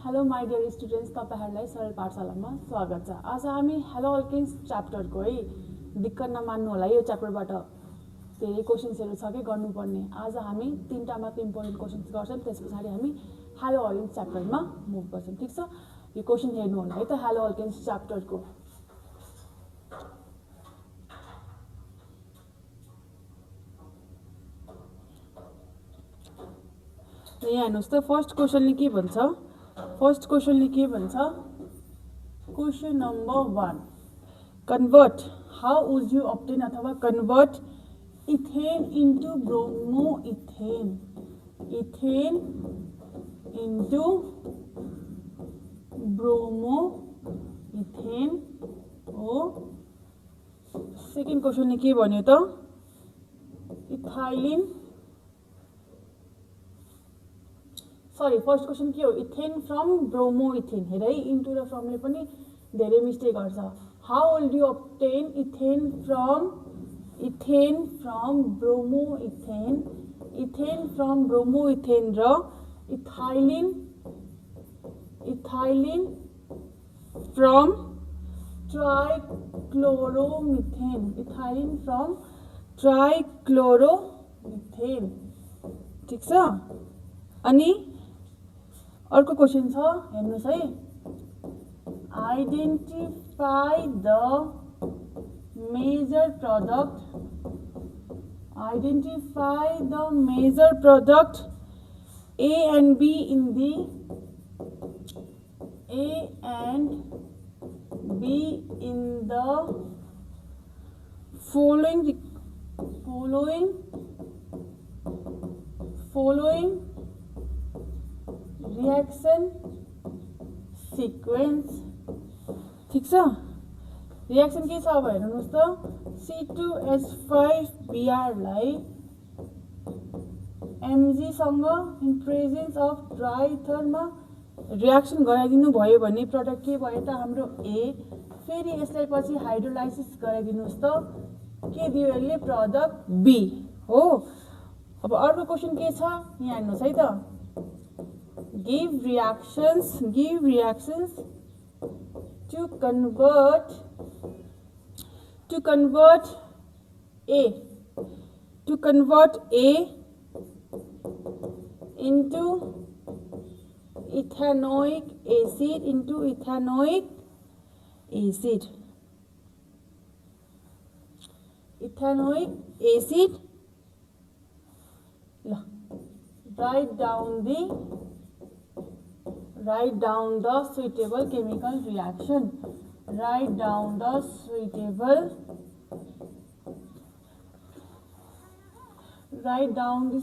Hello my dear students, तपाईहरुलाई सरल पाठशालामा स्वागत छ। आज हामी हेलो अल्केन्स च्याप्टरको है दिक्क नमान्नु होला, यो च्याप्टरबाट धेरै क्वेशन्सहरु छ के गर्नुपर्ने। आज हामी तीनटा मात्र इम्पोर्टेन्ट क्वेशन्स गर्छौं, त्यसपछि हामी हेलो अल्केन्स च्याप्टरमा मुभ गर्छौं। ठीक छ, यो क्वेशन हेर्नु होला है त हेलो अल्केन्स च्याप्टरको। यहाँ हेर्नुस् त फर्स्ट क्वेशनले के भन्छ। फर्स्ट क्वेशनले के भन्छ, question number 1, convert how would you obtain अथवा convert ethane into bromo ethane, ethane into bromo ethane हो। सेकेन्ड क्वेशनले के भन्यो त, इथाइलिन सरी फर्स्ट क्वेशन के हो, इथेन फ्रम ब्रोमो इथेन। हेर है, इन्टु र फ्रमले पनि धेरै मिस्टेक गर्छ। How will you obtain ethane from bromo ethane, ethane from bromo ethane र ethylene from trichloromethane, ethylene from trichloromethane. ठीक छ। अनि अर्को क्वेशन छ, हेर्नुस् है, identify the major product, identify the major product A and B in the following reaction sequence। ठीक छ। रिएक्सन के छ अब हेर्नुस् त, C2H5Br लाई Mg सँग इन प्रेजेन्स अफ ड्राइथरमा रिएक्सन गराइदिनु भयो भने प्रोडक्ट के भयो त हाम्रो A। फेरि यसलाई पछि हाइड्रोलाइसिस गराइदिनुस् त के दियो यसले, प्रोडक्ट B हो। अब अर्को क्वेशन के छ, यहाँ हेर्नुस् है त, give reactions to convert A into ethanoic acid write down the suitable chemical reaction, write down the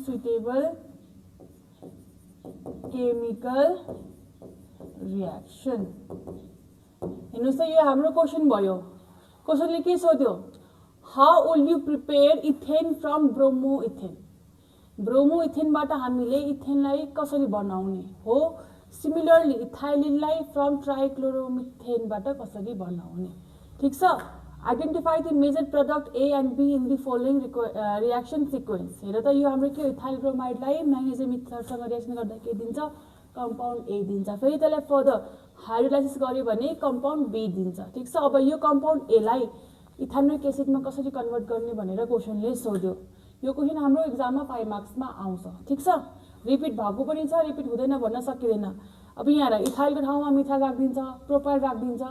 suitable chemical reaction। हेर्नुस् त, यो हाम्रो क्वेशन भयो। क्वेशनले के सोध्यो, how will you prepare ethane from bromo ethane, bromo इथेनबाट हामीले इथेनलाई कसरी बनाउने हो। सिमिलरली इथाइलिनलाई फ्रम ट्राइक्लोरोमिथेनबाट कसरी बनाउने। ठीक छ। Identify the major product A and B in the following reaction sequence. हेर त, यो हाम्रो के हो, इथाइल ब्रोमाइडलाई म्याग्नेसियम इथरसँग रिएक्सन गर्दा के दिन्छ, कम्पाउन्ड A दिन्छ। फेरि त्यसलाई फर्दर हाइड्रोलाइसिस गर्यो भने कम्पाउन्ड B दिन्छ। ठीक छ। अब यो कम्पाउन्ड A लाई इथानोइक एसिडमा कसरी कन्भर्ट गर्ने भनेर क्वेशनले सोध्यो। यो क्वेशन हाम्रो एक्जाममा 5 मार्क्समा आउँछ। ठीक छ। रिपिट भएको पनि छ, रिपिट हुँदैन भन्न सकिँदैन। अब यहाँ इथाइलको ठाउँमा मिथाइल राखिदिन्छ, प्रोपाइल राखिदिन्छ,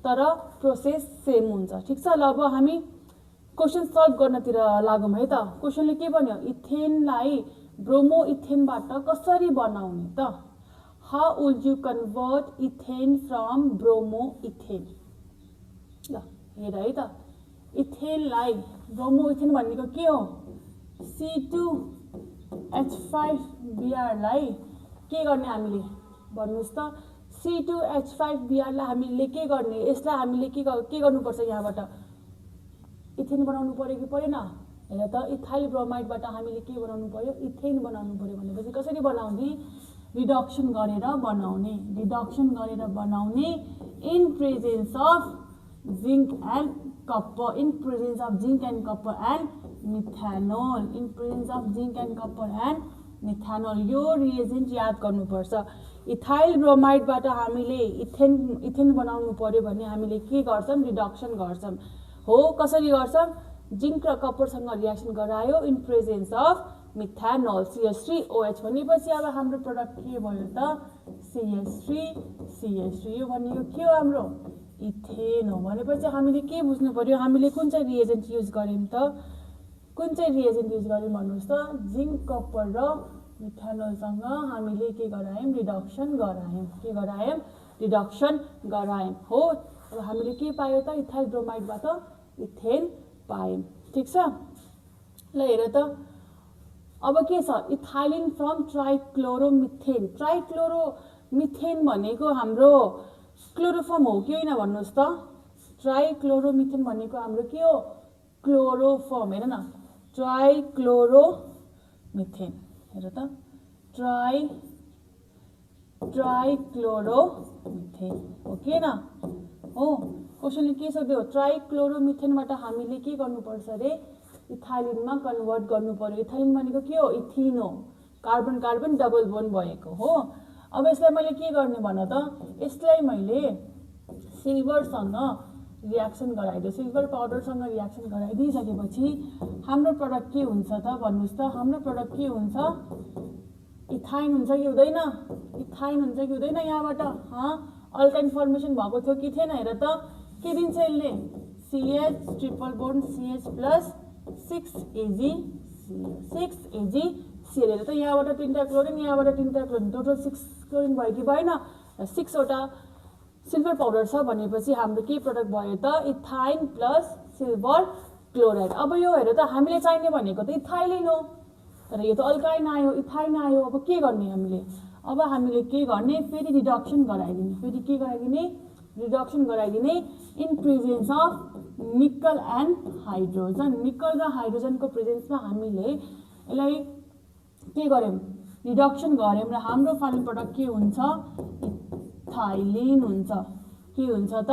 तर प्रोसेस सेम हुन्छ। ठीक छ। ल अब हामी क्वेशन सल्भ गर्नतिर लागौँ है त। क्वेशनले के भन्यो, इथेनलाई ब्रोमो इथेनबाट कसरी बनाउने त, how would you convert ethane from bromo ethane. ल हेर है त, इथेनलाई ब्रोमो इथेन भनेको के हो, C2H5Br लाई के गर्ने हामीले भन्नुस् त, C2H5Br लाई हामीले के गर्ने, यसलाई हामीले के गर्नुपर्छ, यहाँबाट इथेन बनाउनु पर्यो कि परेन। हेर त, इथाइल ब्रोमाइडबाट हामीले के बनाउनु पर्यो, इथेन बनाउनु पर्यो भनेपछि कसरी बनाउने, रिडक्सन गरेर बनाउने in presence of zinc and copper, in presence of zinc and copper and methanol, in presence of zinc and copper and methanol। यो रिएजेन्ट याद गर्नुपर्छ। इथाइल ब्रोमाइडबाट हामीले इथेन बनाउनु पर्यो भने हामीले के गर्छौँ रिडक्सन गर्छौँ हो कसरी गर्छौँ जिंक र कपरसँग रियाक्सन गरायो in presence of methanol CH3OH भनेपछि अब हाम्रो प्रोडक्ट के भयो त CH3 यो भनेको के हो हाम्रो इथेन हो भनेपछि हामीले के बुझ्नु पर्यो हामीले कुन चाहिँ रिएजेन्ट युज गर्यौं त कुन चाहिँ रिएजेन्ट युज गर्यौं भन्नुस् त जिंक कपर र मिथानोलसँग हामीले के गरायौं रिडक्सन गरायौं हो अब हामीले के पायो त इथाइल ब्रोमाइडबाट इथेन पायौं ठीक छ ल हेर त अब के छ इथाइलिन फ्रम ट्राइक्लोरोमिथेन भनेको हाम्रो क्लोरोफर्म हो कि हैन भन्नुस् त ट्राइक्लोरोमिथेन भनेको हाम्रो के हो क्लोरोफर्म हेर न ट्राइक्लोरोमिथेन हेर त ट्राइक्लोरोमिथेन हो कि न हो क्वेशनले के सोध्यो ट्राइक्लोरोमिथेनबाट हामीले के गर्नुपर्छ रे इथाइलिनमा कन्भर्ट गर्नु पर्यो इथाइलिन भनेको के हो इथिन हो कार्बन कार्बन डबल बोन्ड भएको हो अब यसलाई मैले के गर्ने भन त यसलाई मैले सिल्भरसँग रियाक्सन गराइदियो सिल्भर पाउडरसँग रियाक्सन गराइदिइसकेपछि हाम्रो प्रोडक्ट के हुन्छ त भन्नुस् त हाम्रो प्रोडक्ट के हुन्छ इथाइन हुन्छ कि हुँदैन यहाँबाट अल्काइन फर्मेसन भएको थियो कि थिएन हेर त के दिन्छ यसले CH triple bond CH plus 6Ag हेर त यहाँबाट 3टा क्लोरिन यहाँबाट 3टा क्लोरिन टोटल 6 क्लोरिन भयो कि भएन 6 वटा सिल्भर पाउडर छ भनेपछि हाम्रो के प्रोडक्ट भयो त इथाइन प्लस सिल्भर क्लोराइड अब यो हेर त हामीले चाहिने भनेको त इथाइलिन हो तर यो त अल्काइन आयो इथाइन आयो अब के गर्ने हामीले के गर्ने फेरि रिडक्सन गराइदिने इन प्रेजेन्स अफ निकल एन्ड हाइड्रोजन निकल र हाइड्रोजनको प्रेजेन्समा हामीले यसलाई के गर्यौं रिडक्सन गर्यौं र हाम्रो फाइनल प्रोडक्ट के हुन्छ इथाइलिन हुन्छ के हुन्छ त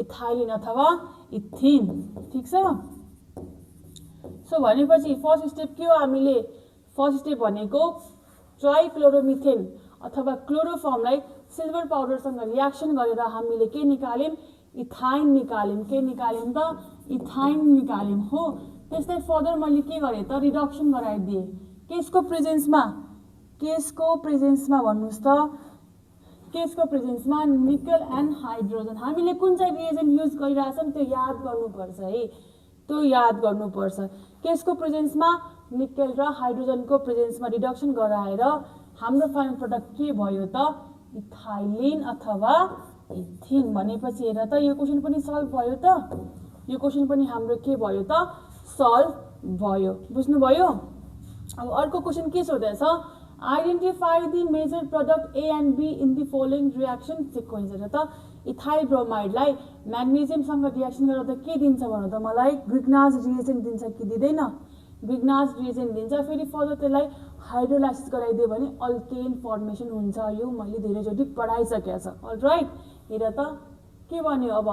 इथाइलिन अथवा इथिन ठीक छ सो भनेपछि फर्स्ट स्टेप के हो हामीले फर्स्ट स्टेप भनेको ट्राइक्लोरोमिथेन अथवा क्लोरोफर्मलाई सिल्भर पाउडरसँग रियाक्सन गरेर हामीले के निकाल्यौं इथाइन निकाल्यौं त इथाइन निकाल्यौं हो त्यसलाई फर्दर मैले के गरे त रिडक्सन गराइदिए केसको प्रेजेन्समा भन्नुस् त केसको प्रेजेन्समा निकल एन्ड हाइड्रोजन हामीले कुन चाहिँ रिएजेन्ट युज गरिरहेछौं त्यो याद गर्नुपर्छ केसको प्रेजेन्समा निकल र हाइड्रोजनको प्रेजेन्समा रिडक्सन गराएर हाम्रो फाइनल प्रोडक्ट के भयो त इथाइलिन अथवा इथिन भनेपछि हेर त यो क्वेशन पनि सल्भ भयो त यो क्वेशन पनि हाम्रो के भयो त सल्भ भयो बुझ्नु भयो अब अर्को क्वेशन के सोधेछ identify the major product A and B in the following reaction sequence हेर त इथाइल ब्रोमाइडलाई म्याग्नेशियमसँग रियाक्सन गर्दा के दिन्छ भन त मलाई ग्रिग्नाज रिएजेन्ट दिन्छ कि दिँदैन ग्रिग्नाज रिएजेन्ट दिन्छ फेरि फर्दर त्यसलाई हाइड्रोलाइसिस गराइदियो भने अल्केन फर्मेसन हुन्छ यो मैले धेरैचोटि पढाइसकेको छ अलराइट हेर त के भन्यो अब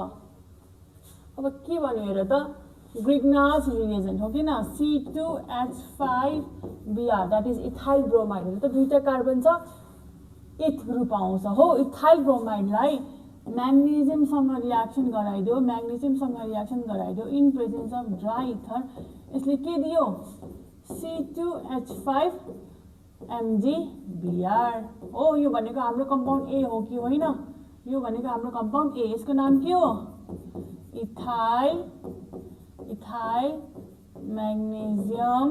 के भन्यो हेर त ग्रिग्नाज रिएजेन्ट हो किन C2H5Br that is ethyl bromide हेर त दुईटा कार्बन छ 8th ग्रुप आउँछ हो इथाइल ब्रोमाइडलाई म्याग्नेशियमसँग रियाक्सन गराइदियो in presence of dry ether यसले के दियो C2H5MgBr हो यो भनेको हाम्रो कम्पाउन्ड A हो कि होइन यो भनेको हाम्रो कम्पाउन्ड A यसको नाम के हो इथाइल मैग्नेशियम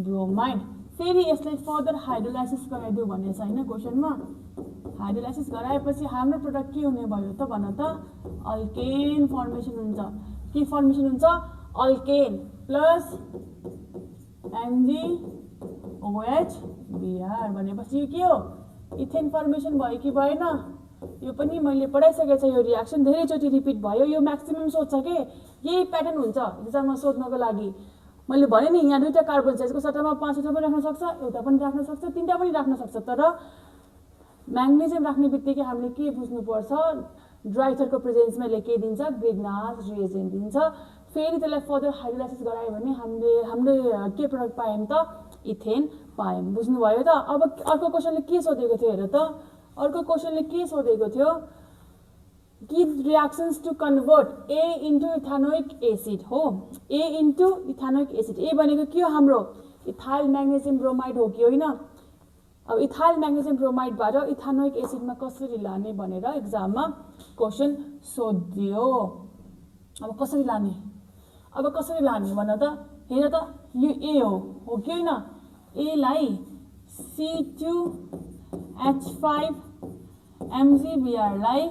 ब्रोमाइड फेरि यसलाई फर्दर हाइड्रोलाइसिस गराइदियो भन्ने छ हैन क्वेशनमा हाइड्रोलाइसिस गराएपछि हाम्रो प्रोडक्ट के हुने भयो त भन त अल्केन फर्मेसन हुन्छ के फर्मेसन हुन्छ अल्केन प्लस MgOH भनेपछि यो के हो इथेन फर्मेसन भयो कि भएन यो पनि मैले पढाइसकेको छ यो रियाक्सन धेरैचोटि रिपिट भयो यो म्याक्सिमम सोध्छ के यही प्याटर्न हुन्छ एक्जाममा सोध्नको लागि मैले भने नि यहाँ दुईटा कार्बन छ यसको सट्टामा 5 वटा पनि राख्न सक्छ एउटा पनि राख्न सक्छ तीनटा पनि राख्न सक्छ तर म्याग्नेशियम राख्ने बित्तिकै हामीले के बुझ्नु पर्छ ड्राई इथरको प्रेजेन्समा यसले के दिन्छ ग्रिग्नाज रिएजेन्ट दिन्छ फेरि त्यसलाई फर्दर हाइड्रोलाइसिस गरायो भने हामीले के प्रोडक्ट पायौं त इथेन पायौँ। बुझ्नुभयो त? अब अर्को क्वेसनले के सोधेको थियो हेर त, अर्को क्वेसनले के सोधेको थियो, give reactions to convert A into ethanoic acid हो, A into ethanoic acid. A भनेको के हो हाम्रो? इथाइल म्याग्नेसियम ब्रोमाइड हो कि होइन? अब इथाइल म्याग्नेसियम ब्रोमाइडबाट इथानोइक एसिडमा कसरी लाने भनेर एक्जाममा क्वेसन सोधियो। अब कसरी लाने, अब कसरी लाने भन त? हेर त, यो ए हो कि होइन? एलाई C2H5 MgBrलाई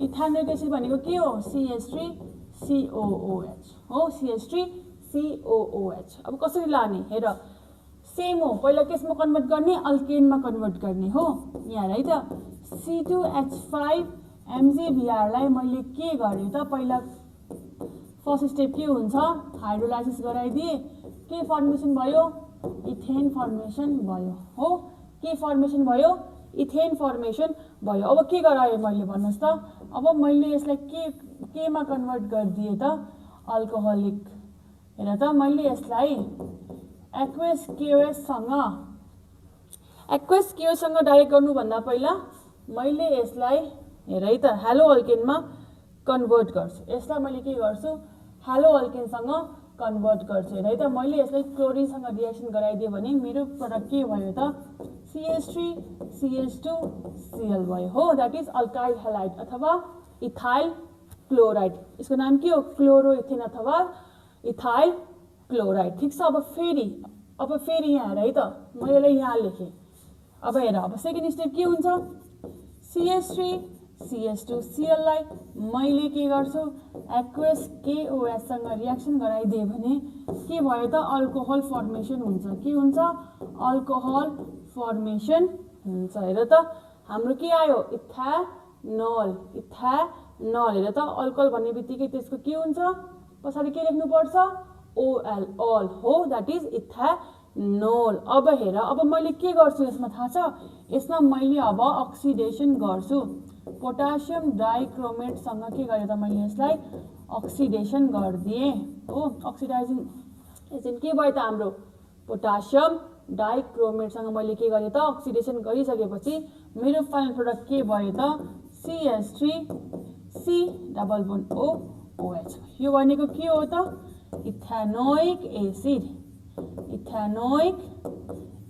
इथानोइक एसिड भनेको के हो? CH3COOH हो, CH3COOH। अब कसरी लाने हेर, सेम हो, पहिला केसमा कन्भर्ट गर्ने? अल्केनमा कन्भर्ट गर्ने हो। यहाँ है त, C2H5 MgBrलाई मैले के गरेँ त, पहिला फर्स्ट स्टेप के हुन्छ? हाइड्रोलाइसिस गराइदिए, के फर्मेसन भयो? इथेन फर्मेसन भयो हो। के फर्मेसन भयो? इथेन फर्मेसन भयो। अब के गराएँ मैले भन्नुहोस् त? अब मैले यसलाई केमा कन्भर्ट गरिदिएँ त? अल्कोहलिक। हेर त, मैले यसलाई एक्वेस केओएससँग डाइरेक्ट गर्नुभन्दा पहिला मैले यसलाई हेर है त, हेलो अल्केनमा कन्भर्ट गर्छु। यसलाई मैले के गर्छु? हेलो अल्केनसँग कन्भर्ट गर्छु। हेर है त, मैले यसलाई क्लोरिनसँग रिएक्सन गराइदिएँ भने मेरो प्रोडक्ट के भयो त? CH3CH2Cl भयो हो, द्याट इज अल्काइल हेलाइड अथवा इथाइल क्लोराइड। यसको नाम के हो? क्लोरोइथेन अथवा इथाइल क्लोराइड। ठिक छ। अब फेरि यहाँ हेर है त, मैले यसलाई यहाँ लेखेँ। अब हेर, अब सेकेन्ड स्टेप के हुन्छ? CH3CH2Clलाई मैले के गर्छु? एक्वेस KOH सँग रिएक्सन गराइदिएँ भने के भयो त? अल्कोहल फर्मेसन हुन्छ। के हुन्छ? अल्कोहल फर्मेसन हुन्छ। हेर त, हाम्रो के आयो? इथानोल। हेर त, अल्कोहल भन्ने बित्तिकै त्यसको के हुन्छ? पछाडि के लेख्नुपर्छ? OL, अल हो, द्याट इज इथानोल। अब हेर, अब मैले के गर्छु यसमा थाहा छ? यसमा मैले अब अक्सिडेसन गर्छु। पोटासियम डाइक्रोमेटसँग के गरेँ त मैले? यसलाई अक्सिडेसन गरिदिएँ हो। अक्सिडाइजिङ एजेन्ट के भयो त हाम्रो? पोटासियम डाइक्रोमेटसँग मैले के गरेँ त? अक्सिडेसन गरिसकेपछि मेरो फाइनल प्रोडक्ट के भयो त? CH3C_OH। यो भनेको के हो त? Ethanoic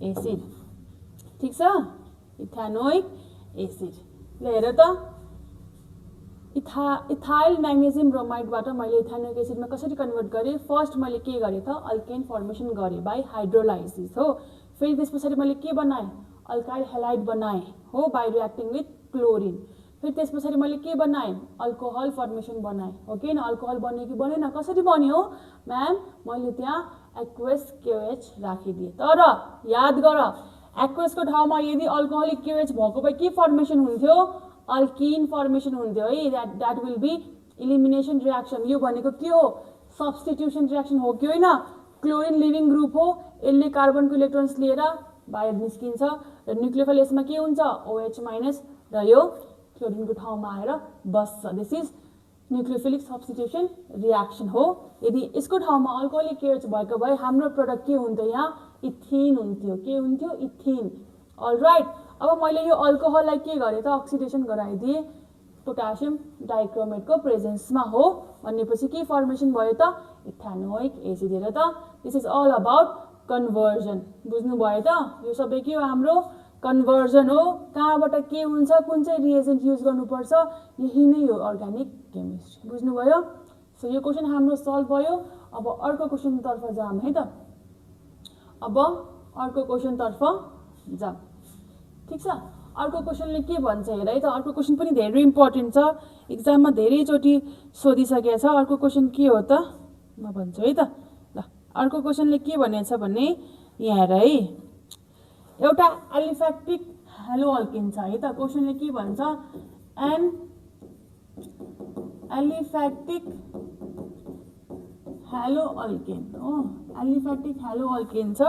acid. ठिक छ? Ethanoic acid. ल हेर त, इथाइल म्याग्नेसियम ब्रोमाइडबाट मैले इथानोइक एसिडमा कसरी कन्भर्ट गरेँ? फर्स्ट मैले के गरेँ त? अल्केन फर्मेसन गरेँ बाई हाइड्रोलाइसिस हो। फेरि त्यस पछाडि मैले के बनाएँ? अल्काइल हेलाइड बनाएँ हो, बाई रियाक्टिङ विथ क्लोरिन। फेरि त्यस पछाडि मैले के बनाएँ? अल्कोहल फर्मेसन बनाएँ हो कि होइन? अल्कोहल बन्यो कि बनेन? कसरी बन्यो म्याम? मैले त्यहाँ एक्वेस KOH राखिदिएँ। तर याद गर, एक्वेसको ठाउँमा यदि अल्कोहलिक KOH भएको भए के फर्मेसन हुन्थ्यो? अल्किन फर्मेसन हुन्थ्यो है। That will be elimination reaction. यो भनेको के हो? सब्स्टिट्युसन रियाक्सन हो कि होइन? क्लोरिन लिभिङ ग्रुप हो, यसले कार्बनको इलेक्ट्रोन्स लिएर बाहिर निस्किन्छ र न्युक्लियोफाइल यसमा के हुन्छ? OH- र यो क्लोरिनको ठाउँमा आएर बस्छ। This is nucleophilic substitution reaction हो। यदि यसको ठाउँमा अल्कोहलिक KOH भएको भए हाम्रो प्रोडक्ट के हुन्थ्यो? यहाँ इथिन हुन्थ्यो। के हुन्थ्यो? इथिन। अलराइट। अब मैले यो अल्कोहललाई के गरेँ त? अक्सिडेसन गराइदिएँ पोटासियम डाइक्रोमेटको प्रेजेन्समा हो। भनेपछि के फर्मेसन भयो त? Ethanoic acid. हेर त, this is all about conversion. बुझ्नुभयो त? यो सबै के हो? हाम्रो कन्भर्जन हो। कहाँबाट के हुन्छ, कुन चाहिँ रिएजेन्ट युज गर्नुपर्छ, यही नै हो अर्ग्यानिक केमिस्ट्री। बुझ्नुभयो? सो यो क्वेसन हाम्रो सल्भ भयो। अब अर्को क्वेसनतर्फ जाऊँ है त। अब अर्को क्वेसनतर्फ जाऊँ। ठिक छ? अर्को क्वेसनले के भन्छ हेर है त। अर्को क्वेसन पनि धेरै इम्पोर्टेन्ट छ, एक्जाममा धेरैचोटि सोधिसकेको छ। अर्को क्वेसन के हो त म भन्छु है त। ल, अर्को क्वेसनले के भनेछ भने यहाँ हेर है, एउटा एलिफेक्टिक हेलो अल्केन छ है त। क्वेसनले के भन्छ? एन एलिफेक्टिक हेलो अल्केन हो। एलिफेक्टिक हेलो अल्केन छ,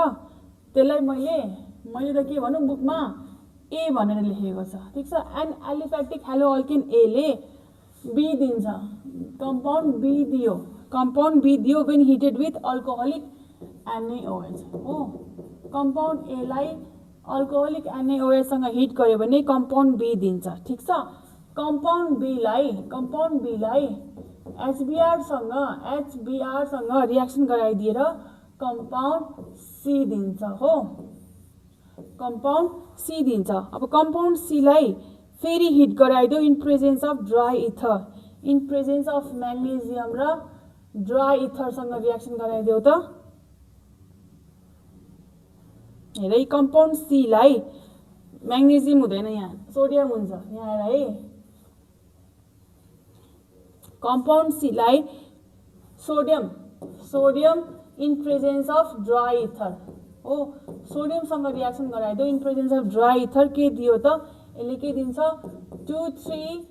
त्यसलाई मैले त के भनौँ बुकमा ए भनेर लेखेको छ। ठिक छ? एन एलिफेक्टिक हेलो अल्केन एले बी दिन्छ, कम्पाउन्ड बी दियो when heated with alcoholic NaOH हो। कम्पाउन्ड ए लाई अल्कोहोलिक NaOH सँग हिट गर्यो भने कम्पाउन्ड बी दिन्छ। ठीक छ, कम्पाउन्ड बी लाई HBr सँग रियाक्सन गराइदिएर कम्पाउन्ड सी दिन्छ हो, कम्पाउन्ड सी दिन्छ। अब कम्पाउन्ड सी लाई फेरि हिट गराइदियो in presence of dry ether, in presence of magnesium र ड्राई इथर सँग रियाक्सन गराइदियो त हेरै कम्पाउन्ड सी लाई म्याग्नेजियम हुँदैन, यहाँ सोडियम हुन्छ यहाँ है। कम्पाउन्ड सी लाई sodium in presence of dry ether हो, सोडियमसँग रियाक्सन गराइदियो in presence of dry ether के दियो त, यसले के दिन्छ 2,3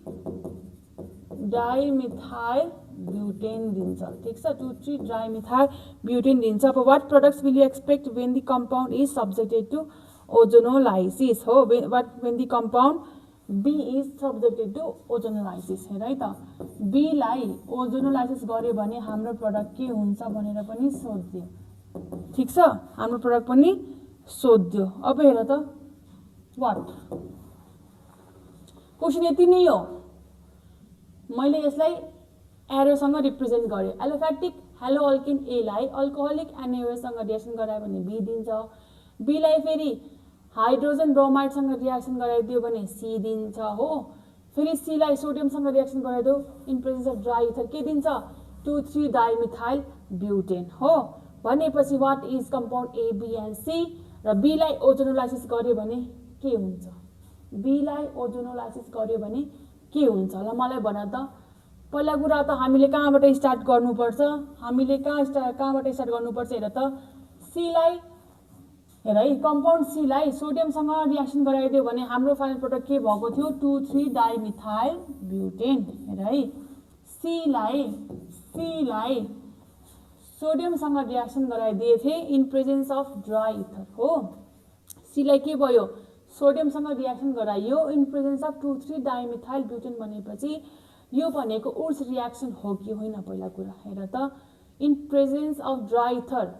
डाइमिथाइल ब्युटेन दिन्छ। ठीक छ, 2,3 डाइमिथाइल ब्युटेन दिन्छ। अब what products will you expect when the compound is subjected to ozonolysis हो, when the compound B is subjected to ozonolysis. हेर है त, बी लाई ओजोनोलाइसिस गर्यो भने हाम्रो प्रडक्ट के हुन्छ भनेर पनि सोध्यो। ठीक छ, हाम्रो प्रडक्ट पनि सोध्यो। अब हेर त वाट क्वेसन यति नै हो, मैले यसलाई एरोसँग रिप्रेजेन्ट गरेँ। एलोफ्याटिक हेलो अल्केन ए लाई अल्कोहोलिक NaOH सँग रियाक्सन गरायो भने बी दिन्छ, बी लाई फेरि हाइड्रोजन ब्रोमाइडसँग रियाक्सन गराइदियो भने सी दिन्छ हो, फेरि सी लाई सोडियमसँग रियाक्सन गराइदियो in presence of dry ether के दिन्छ 2,3 डाइमिथाइल ब्युटेन हो। भनेपछि what is compound A B and C, र बी लाई ओजोनोलाइसिस गर्यो भने के हुन्छ, बी लाई ओजोनोलाइसिस गर्यो भने के हुन्छ ल मलाई भन त। पहिला कुरा त हामीले कहाँबाट स्टार्ट गर्नुपर्छ, कहाँबाट स्टार्ट गर्नुपर्छ हेर त, सी लाई हेर है, कम्पाउन्ड सी लाई सोडियमसँग रियाक्सन गराइदियो भने हाम्रो फाइनल प्रोडक्ट के भएको थियो 2,3 डाइमिथाइल ब्युटेन। हेर है, सी लाई सोडियमसँग रियाक्सन गराइदिए थिए in presence of dry ether हो, सी लाई के भयो सोडियमसँग रियाक्सन गराइयो in presence of 2,3 dimethyl butane भनेपछि यो भनेको उर्स रियाक्सन हो कि होइन पहिला कुरा हेर त। In presence of dry ether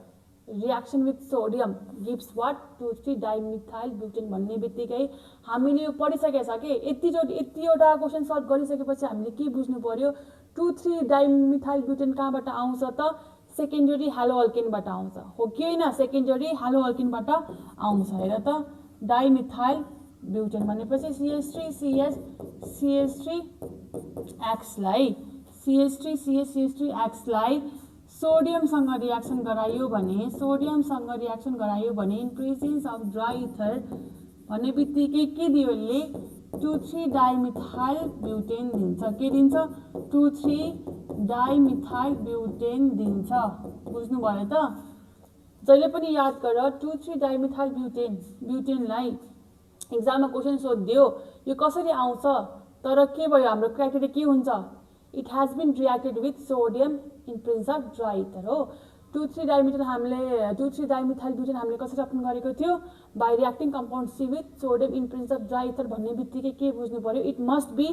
reaction with sodium gives what 2,3 dimethyl butane भन्ने बित्तिकै हामीले यो पढिसकेको छ कि यतिवटा क्वेसन सल्भ गरिसकेपछि हामीले के बुझ्नु पर्यो 2,3 डाइमिथाइल ब्युटेन कहाँबाट आउँछ त, सेकेन्डरी हेलो अल्केनबाट आउँछ हो कि होइन, सेकेन्डरी हेलो अल्केनबाट आउँछ। हेर त डाइमिथाइल ब्युटेन भनेपछि CH3CH3X लाई सोडियमसँग रियाक्सन गरायो भने in presence of dry ether भन्ने बित्तिकै के दियो यसले 2,3 डाइमिथाइल ब्युटेन दिन्छ। के दिन्छ 2,3 डाइमिथाइल ब्युटेन दिन्छ। बुझ्नु भयो त, जहिले पनि याद गर 2,3 डाइमिथाइल ब्युटेनलाई एक्जाममा क्वेसन सोधिदियो यो कसरी आउँछ, तर के भयो हाम्रो क्राइटेरिया के हुन्छ, it has been reacted with sodium in presence of dry ether हो। 2,3 डाइमिथाइल ब्युटेन हामीले कसरी अप्सन गरेको थियो by reacting compound C with sodium in presence of dry ether भन्ने बित्तिकै के बुझ्नु पर्यो, it must be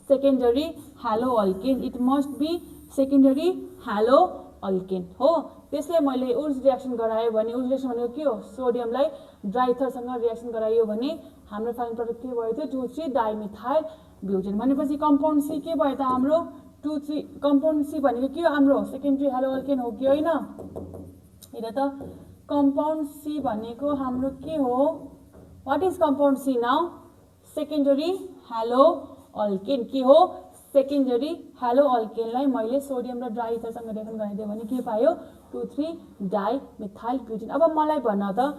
secondary hello alkane, it must be secondary hello alkane हो। त्यसले मैले उर्स रियाक्सन गरायो भने उर्स रियाक्सन भनेको के हो, सोडियमलाई ड्राई इथरसँग रियाक्सन गरायो भने हाम्रो फाइनल प्रोडक्ट के भयो थियो 2,3 डाइमिथाइल ब्युटेन। भनेपछि कम्पाउन्ड सी के भयो त हाम्रो 2,3, कम्पाउन्ड सी भनेको के हो हाम्रो सेकेन्डरी हेलो अल्केन हो कि होइन। हेर त कम्पाउन्ड सी भनेको हाम्रो के हो, what is compound C now, secondary hello alkane. के हो सेकेन्डरी हेलो अल्केनलाई मैले सोडियम र ड्राई इथरसँग रिएक्सन गराइदियो भने के पायो 2,3 डाइमिथाइल ब्युटेन। अब मलाई भन त,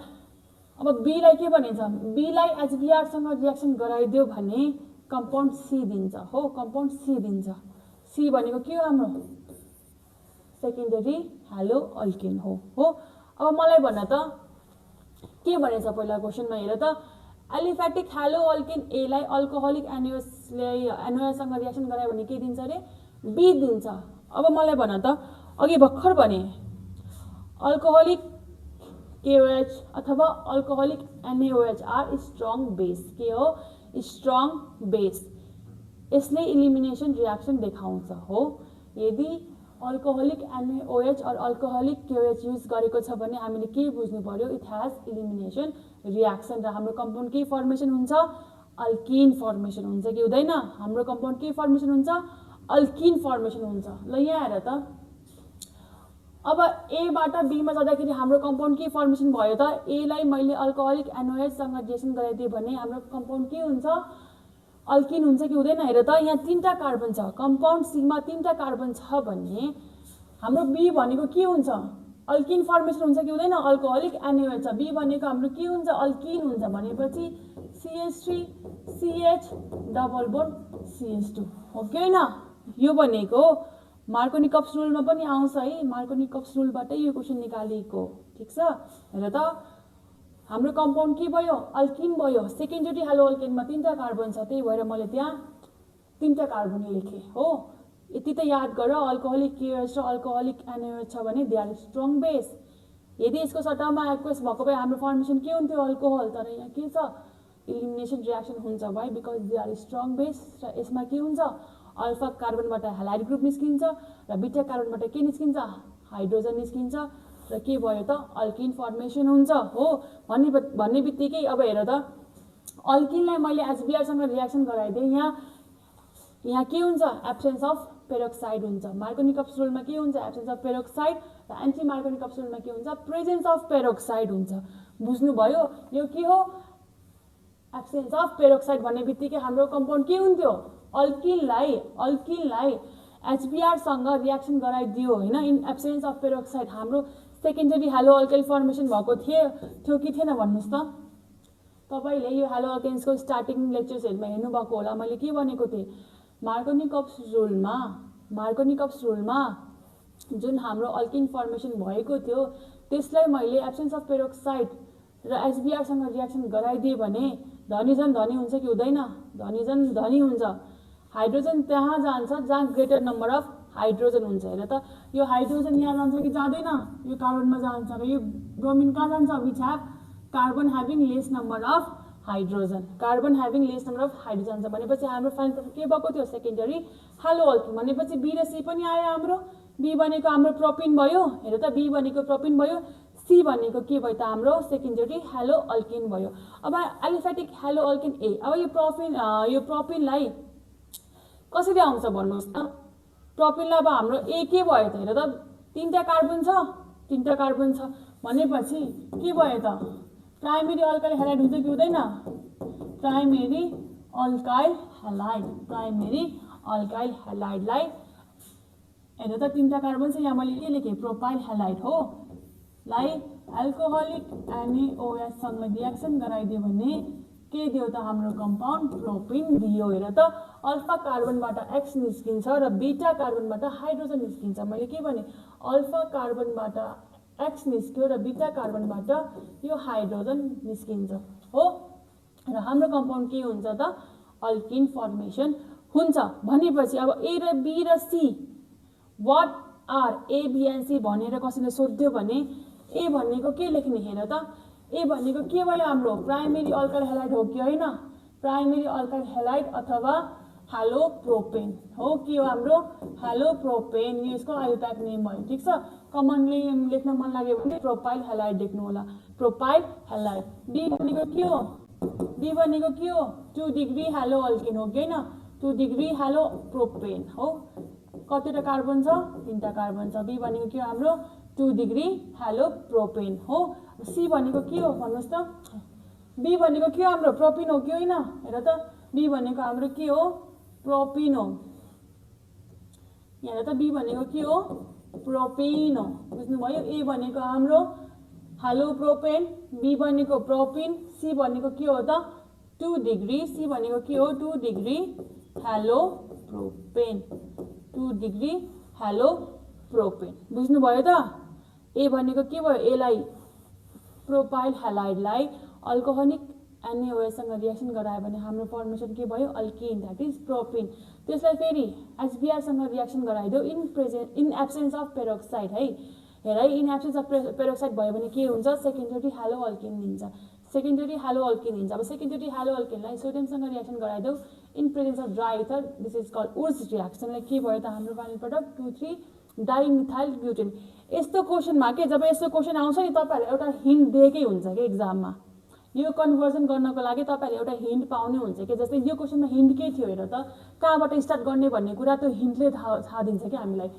अब बी लाई के भनिन्छ, बी लाई HBr सँग रिएक्सन गराइदियो भने कम्पाउन्ड सी दिन्छ हो, कम्पाउन्ड सी दिन्छ। सी भनेको के हो हाम्रो सेकेन्डरी हेलो अल्केन हो। अब मलाई भन त के भनेछ पहिला क्वेसनमा हेर त, एलिफेटिक हेलो अल्केन ए लाई अल्कोहोलिक NaOH सँग रिएक्सन गरायो भने के दिन्छ अरे बी दिन्छ। अब मलाई भन त, अघि भर्खर भने अल्कोहोलिक KOH अथवा alcoholic NaOH are strong base. के हो स्ट्रङ बेस, यसले इलिमिनेसन रिएक्सन देखाउँछ हो। यदि अल्कोहोलिक NaOH और अल्कोहोलिक KOH युज गरेको छ भने हामीले के बुझ्नु पर्यो, इट हैज इलिमिनेसन रियाक्सन र हाम्रो कम्पाउन्ड के फर्मेसन हुन्छ, अल्किन फर्मेसन हुन्छ कि हुँदैन, हाम्रो कम्पाउन्ड के फर्मेसन हुन्छ, अल्किन फर्मेसन हुन्छ। ल यहाँ हेर त, अब ए बाट बी मा जाँदाखेरि हाम्रो कम्पाउन्ड के फर्मेसन भयो त, ए लाई मैले अल्कोहोलिक NaOH सँग रिएक्सन गराइदिए भने हाम्रो कम्पाउन्ड के हुन्छ, अल्किन हुन्छ कि हुँदैन। हेर त यहाँ 3टा कार्बन छ, कम्पाउन्ड सी मा 3टा कार्बन छ भने हाम्रो बी भनेको के हुन्छ, अल्किन फर्मेसन हुन्छ कि हुँदैन, अल्कोहोलिक NaOH छ, बी भनेको हाम्रो के हुन्छ, अल्किन हुन्छ भनेपछि CH3 CH double bond CH2 हो कि होइन। यो भनेको मार्कोनिकप्स रुलमा पनि आउँछ है, मार्कोनिकप्स रुलबाटै यो क्वेसन निकालेको, ठिक छ। हेर त हाम्रो कम्पाउन्ड के भयो, अल्किन भयो, सेकेन्डरी हेलो अल्केनमा 3टा कार्बन छ, त्यही भएर मैले त्यहाँ 3टा कार्बन लेखेँ हो। यति त याद गर, अल्कोहोलिक KOH र अल्कोहोलिक NaOH छ भने दे आर स्ट्रङ बेस। यदि यसको सट्टामा एक्वेस भएको भए हाम्रो फर्मेसन के हुन्थ्यो, अल्कोहल, तर यहाँ के छ, इलिमिनेसन रियाक्सन हुन्छ भाइ, because they are strong base. र यसमा के हुन्छ, अल्फा कार्बनबाट हालाइड ग्रुप निस्किन्छ र बीटा कार्बनबाट के निस्किन्छ, हाइड्रोजन निस्किन्छ र के भयो त, अल्किन फर्मेसन हुन्छ हो। भन्ने बित्तिकै अब हेर त, अल्किनलाई मैले HBr सँग रियाक्सन गराइदिएँ, यहाँ के हुन्छ, एब्सेन्स अफ पेरोक्साइड हुन्छ। मार्कोनिकप्स रुलमा के हुन्छ, एब्सेन्स अफ पेरोक्साइड, र एन्टी मार्कोनिकप्स रुलमा के हुन्छ, प्रेजेन्स अफ पेरोक्साइड हुन्छ। बुझ्नुभयो, यो के हो, एब्सेन्स अफ पेरोक्साइड भन्ने बित्तिकै हाम्रो कम्पाउन्ड के हुन्थ्यो, अल्किनलाई HBr सँग रियाक्सन गराइदियो होइन, इन एब्सेन्स अफ पेरोक्साइड हाम्रो सेकेन्डरी हेलो अल्केन फर्मेसन भएको थियो कि थिएन भन्नुहोस् त। तपाईँले यो हेलो अल्केन्सको स्टार्टिङ लेक्चर्सहरूमा हेर्नुभएको होला, मैले के भनेको थिएँ, मार्कोनिकप्स रुलमा जुन हाम्रो अल्किन फर्मेसन भएको थियो त्यसलाई मैले एब्सेन्स अफ पेरोक्साइड र HBr सँग रियाक्सन गराइदिए भने धनीजन धनी हुन्छ कि हुँदैन, धनीजन धनी हुन्छ। हाइड्रोजन त्यहाँ जान्छ जहाँ ग्रेटर नम्बर अफ हाइड्रोजन हुन्छ। हेर त, यो हाइड्रोजन यहाँ जान्छ कि जाँदैन, यो कार्बनमा जान्छ, र यो ब्रोमिन कहाँ जान्छ, which have carbon having lace number of hydrogen, carbon having lace number of hydrogen छ भनेपछि हाम्रो फाइनल के भएको थियो, सेकेन्डरी हेलो अल्किन। भनेपछि बी र सी पनि आयो हाम्रो, बी भनेको हाम्रो प्रोपिन भयो, हेर त, बी भनेको प्रोपिन भयो, सी भनेको के भयो त, हाम्रो सेकेन्डरी हेलो अल्किन भयो। अब एलिफेटिक हेलो अल्किन ए, अब यो प्रोपिनलाई कसरी आउँछ भन्नुहोस् त, प्रोपिनलाई अब हाम्रो ए के भयो त, हेर त 3टा कार्बन छ भनेपछि के भयो त, प्राइमेरी अल्काइल हेलाइड हुन्छ कि हुँदैन, प्राइमेरी अल्काइल हेलाइडलाई हेर त 3टा कार्बन छ, यहाँ मैले के लेखेँ, प्रोपाइल हेलाइड हो, लाई अल्कोहोलिक NaOH सँग रियाक्सन गराइदियो भने के दियो त, हाम्रो कम्पाउन्ड प्रोपिन दियो। हेर त, अल्फा कार्बनबाट X निस्किन्छ र बीटा कार्बनबाट हाइड्रोजन निस्किन्छ। मैले के भने, अल्फा कार्बनबाट X निस्क्यो र बीटा कार्बनबाट यो हाइड्रोजन निस्किन्छ हो, र हाम्रो कम्पाउन्ड के हुन्छ त, अल्किन फर्मेसन हुन्छ। भनेपछि अब ए र बी र C what are A B and C भनेर कसैले सोध्यो भने ए भनेको के लेख्ने, हेर त, ए भनेको के भयो, हाम्रो प्राइमेरी अल्काइल हेलाइड हो कि होइन, प्राइमेरी अल्काइल हेलाइड अथवा हेलो प्रोपेन हो कि हाम्रो हेलो प्रोपेन, यो यसको आयोप्याक नेम भयो, ठिक छ। कमनली लेख्न मन लाग्यो भने प्रोपाइल हेलाइड लेख्नु होला, प्रोपाइल हेलाइड। बी भनेको के हो, 2 डिग्री हेलो अल्किन हो कि होइन, 2 डिग्री हेलो प्रोपेन हो। कतिवटा कार्बन छ, 3टा कार्बन छ। बी भनेको के हो, हाम्रो 2 डिग्री हेलो प्रोपेन हो। सी भनेको के हो भन्नुहोस् त, बी भनेको के हो, हाम्रो प्रोपिन हो कि होइन, हेर त, बी भनेको हाम्रो के हो, प्रोपिन हो। हेर त, बी भनेको के हो, प्रोपिन हो। बुझ्नुभयो, ए भनेको हाम्रो हेलो प्रोपेन, बी भनेको प्रोपिन, सी भनेको के हो त, 2 डिग्री, सी भनेको के हो, 2 degree hello propane, 2 degree hello propane. बुझ्नुभयो त, ए भनेको के भयो, एलाई प्रोपाइल हेलाइडलाई अल्कोहोलिक NaOH सँग रियाक्सन गरायो भने हाम्रो फर्मेसन के भयो, अल्किन, द्याट इज प्रोपिन। त्यसलाई फेरि HBr सँग रियाक्सन गराइदियो इन एब्सेन्स अफ पेरोक्साइड है, हेर है, इन एब्सेन्स अफ पेरोक्साइड भयो भने के हुन्छ, सेकेन्डरी हेलो अल्किन दिन्छ, सेकेन्डरी हेलो अल्किन दिन्छ। अब सेकेन्डरी हेलो अल्किनलाई सोडियमसँग रियाक्सन गराइदियो in presence of dry ether, this is called Wurtz रियाक्सनलाई के भयो त, हाम्रो फाइनल प्रडक्ट 2,3 डाइमिथाइल ब्युटेन। यस्तो क्वेसनमा के जब यस्तो क्वेसन आउँछ नि तपाईहरुले एउटा हिन्ट दिएकै हुन्छ के एक्जाममा। यो कन्भर्जन गर्नको लागि तपाईहरुले एउटा हिन्ट पाउने हुन्छ के। जस्तै यो क्वेसनमा हिन्ट के थियो हेर त, कहाँबाट स्टार्ट गर्ने भन्ने कुरा त्यो हिन्टले थाहा दिन्छ के हामीलाई।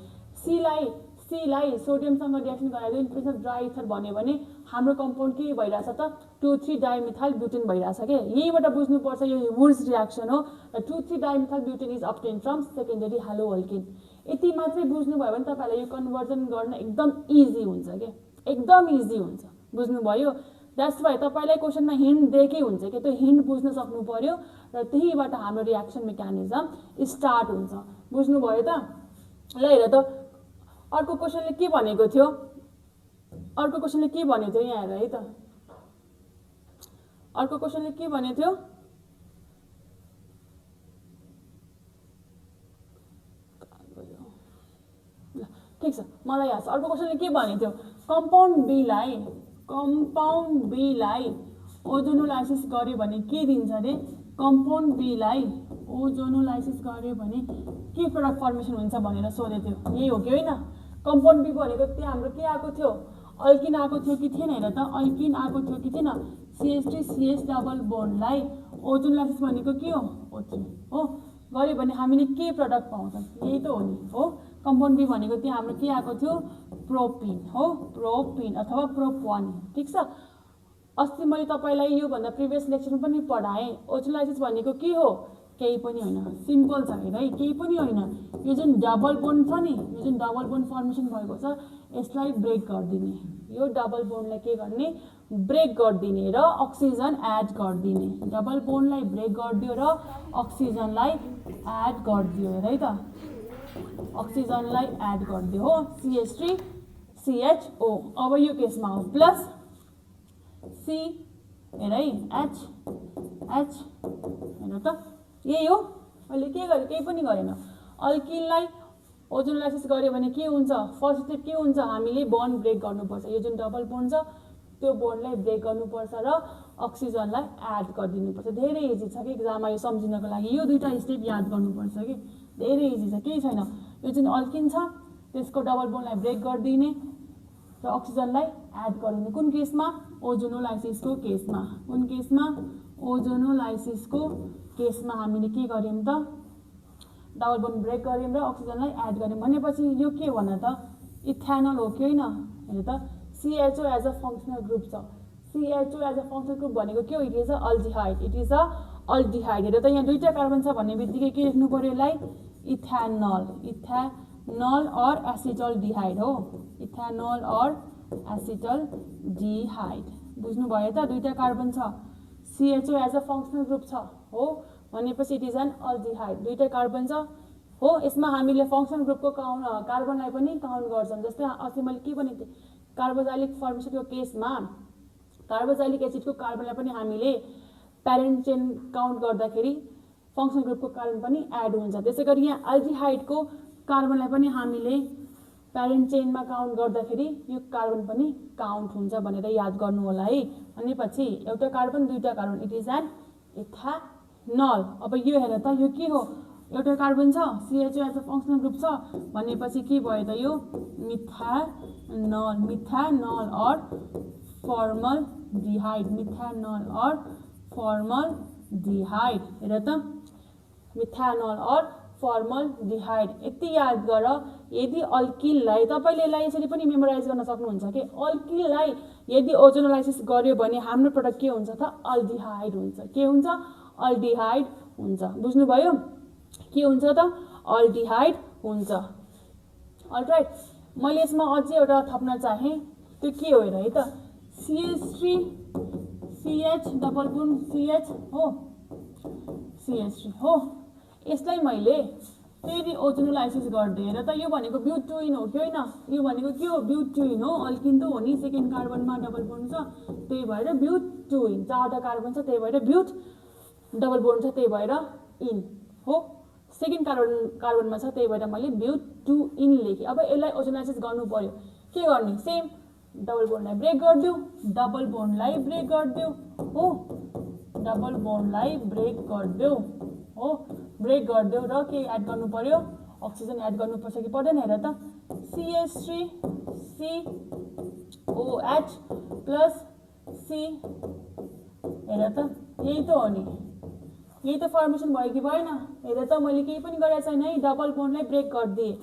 सीलाई सोडियमसँग रिएक्सन गराइदियो in presence of dry ether भन्यो भने हाम्रो कम्पाउन्ड के भइराछ त 2,3 डाइमिथाइल ब्युटेन भइराछ के। यहीबाट बुझ्नुपर्छ यो वुड्स रिएक्सन हो र 2,3 dimethyl butane is obtain from secondary halo alkene. यति मात्रै बुझ्नुभयो भने तपाईहरुलाई यो कन्भर्जन गर्न एकदम इजी हुन्छ के, एकदम इजी हुन्छ। बुझ्नुभयो? द्याट्स वाइ तपाईलाई क्वेसनमा हिन्ट दिएकै हुन्छ के, त्यो हिन्ट बुझ्न सक्नु पर्यो र त्यहीबाट हाम्रो रिएक्सन मेकानिजम स्टार्ट हुन्छ। बुझ्नुभयो त? ल हेर त अर्को क्वेसनले के भनेको थियो, अर्को क्वेसनले के भनेको थियो यहाँ हेर है त। अर्को क्वेसनले के भनेको थियो, ठीक छ मलाई याद छ। अर्को क्वेसनले के भनेको थियो, कम्पाउन्ड बी लाई ओजोनोलाइसिस गर्यो भने के दिन्छ रे। कम्पाउन्ड बी लाई ओजोनोलाइसिस गर्यो भने के प्रोडक्ट फर्मेसन हुन्छ भनेर सोधेको थियो। यही हो कि होइन? कम्पाउन्ड बी भनेको त्यहाँ हाम्रो के आएको थियो, अल्किन आएको थियो कि थिएन हेर त। अल्किन आएको थियो कि थिएन। CH3CH डबल बोन्डलाई ओजोनोलाइसिस भनेको के हो, O3 हो। गर्यो भने हामीले के प्रोडक्ट पाउँछौँ, यही त हो नि हो। कम्पाउन्ड बी भनेको त्यहाँ हाम्रो के आएको थियो, प्रोपिन हो, प्रोपिन अथवा प्रोप1। ठीक छ। अस्ति मैले तपाईलाई यो भन्दा प्रिभियस लेक्चरमा पनि पढाएँ। ओजोनोलाइसिस भनेको के हो, केही पनि होइन, सिम्पल छ हेर है, केही पनि होइन। यो जुन डबल बोन्ड छ नि, यो जुन डबल बोन्ड फर्मेसन भएको छ यसलाई ब्रेक गरिदिने। यो डबल बोन्डलाई के गर्ने, ब्रेक गरिदिने र अक्सिजन एड गरिदिने। डबल बोन्डलाई ब्रेक गरिदियो र अक्सिजनलाई एड गरिदियो हेर है त। अक्सिजनलाई एड गरिदियो हो, CH3CHO। अब यो केसमा हो प्लस C हेर है, H हेर त, यही हो। अहिले के गरेँ, केही पनि गरेन। अल्किनलाई ओजोनोलाइसिस गर्यो भने के हुन्छ, फर्स्ट स्टेप के हुन्छ, हामीले बोन्ड ब्रेक गर्नुपर्छ। यो जुन डबल बोन्ड छ त्यो बोन्डलाई ब्रेक गर्नुपर्छ र अक्सिजनलाई एड गरिदिनुपर्छ। धेरै इजी छ कि एक्जाममा यो सम्झिनको लागि। यो दुईटा स्टेप याद गर्नुपर्छ कि, धेरै इजी छ, केही छैन। यो जुन अल्किन छ त्यसको डबल बोन्डलाई ब्रेक गरिदिने र अक्सिजनलाई एड गरिदिने। कुन केसमा, ओजोनोलाइसिसको केसमा। कुन केसमा, ओजोनोलाइसिसको केसमा हामीले के गर्यौं त, डबल बोन्ड ब्रेक गर्यौं र अक्सिजनलाई एड गर्यौं भनेपछि यो के भन त, इथेनल हो कि होइन। हेर त CHO as a functional group छ। CHO as a functional group भनेको के हो, it is a aldehyde. It is a aldehyde. हेर त यहाँ दुईटा कार्बन छ भन्ने बित्तिकै के लेख्नु पर्यो यसलाई, इथेनल। इथेनल और एसिटल्डिहाइड हो, इथेनल और एसिटल्डिहाइड। बुझ्नु भयो त, दुईटा कार्बन छ, CHO as a functional group छ हो भनेपछि इट इज एन अल्डिहाइड। दुईटा कार्बन छ हो, यसमा हामीले फंक्शनल ग्रुपको कार्बनलाई पनि काउन्ट गर्छौं। जस्तै अस्ति मैले के भनेको थिएँ, कार्बोजाइलिक फर्मेसनको केसमा कार्बोजाइलिक एसिडको कार्बनलाई पनि हामीले प्यारेन्ट चेन काउन्ट गर्दाखेरि फंक्शनल ग्रुपको कार्बन पनि एड हुन्छ। त्यसैगरी यहाँ अल्डिहाइडको कार्बनलाई पनि हामीले प्यारेन्ट चेनमा काउन्ट गर्दाखेरि यो कार्बन पनि काउन्ट हुन्छ भनेर याद गर्नु होला है। भनेपछि एउटा कार्बन दुईटा carbon, it is an ethanal. अब यो हेर त, यो के हो, एउटा कार्बन छ, CHO as a functional group छ भनेपछि के भयो त, यो मिथेनल। मिथेनल और फर्मल्डिहाइड। मिथेनल और फर्मल्डिहाइड। हेर त, मिथेनल और फर्मल्डिहाइड। यति याद गर। यदि अल्किनलाई तपाईले यसलाई यसरी पनि मेमोराइज गर्न सक्नुहुन्छ कि अल्किनलाई यदि ओजोनोलाइसिस गर्यो भने हाम्रो प्रोडक्ट के हुन्छ त, अल्डिहाइड हुन्छ। के हुन्छ, अल्डिहाइड हुन्छ। बुझ्नुभयो, के हुन्छ त, अल्डिहाइड हुन्छ। अलराइट, मैले यसमा अझै एउटा थप्न चाहे, त्यो के हो हेर है त, CH3CH डबल बोन्ड CH हो, CH3 हो। यसलाई मैले फेरि ओजोनोलाइसिस गर्दै हेर त, यो भनेको ब्युटुइन हो कि होइन, यो भनेको के हो, ब्युटुइन हो। अल्किन त हो नि, सेकेन्ड कार्बनमा डबल बोन्ड छ त्यही भएर ब्युटुइन। चारवटा कार्बन छ त्यही भएर ब्युट, डबल बोन्ड छ त्यही भएर इन हो। सेकेन्ड कार्बनमा छ त्यही भएर मैले ब्युटुइन लेखेँ। अब यसलाई ओजोनोलाइसिस गर्नु पर्यो, के गर्ने, सेम डबल बोन्डलाई ब्रेक गरिदियो, डबल बोन्डलाई ब्रेक गरिदियो हो, डबल बोन्डलाई ब्रेक गरिदियो हो, ब्रेक गरिदियो र के एड गर्नु पर्यो, अक्सिजन एड गर्नुपर्छ कि पर्दैन हेर त। CH3 COH प्लस C हेर त यही त हो नि यही त फर्मेसन भयो कि भएन हेर त मैले केही पनि गरेको छैन है डबल बोन्डलाई ब्रेक गरिदिएँ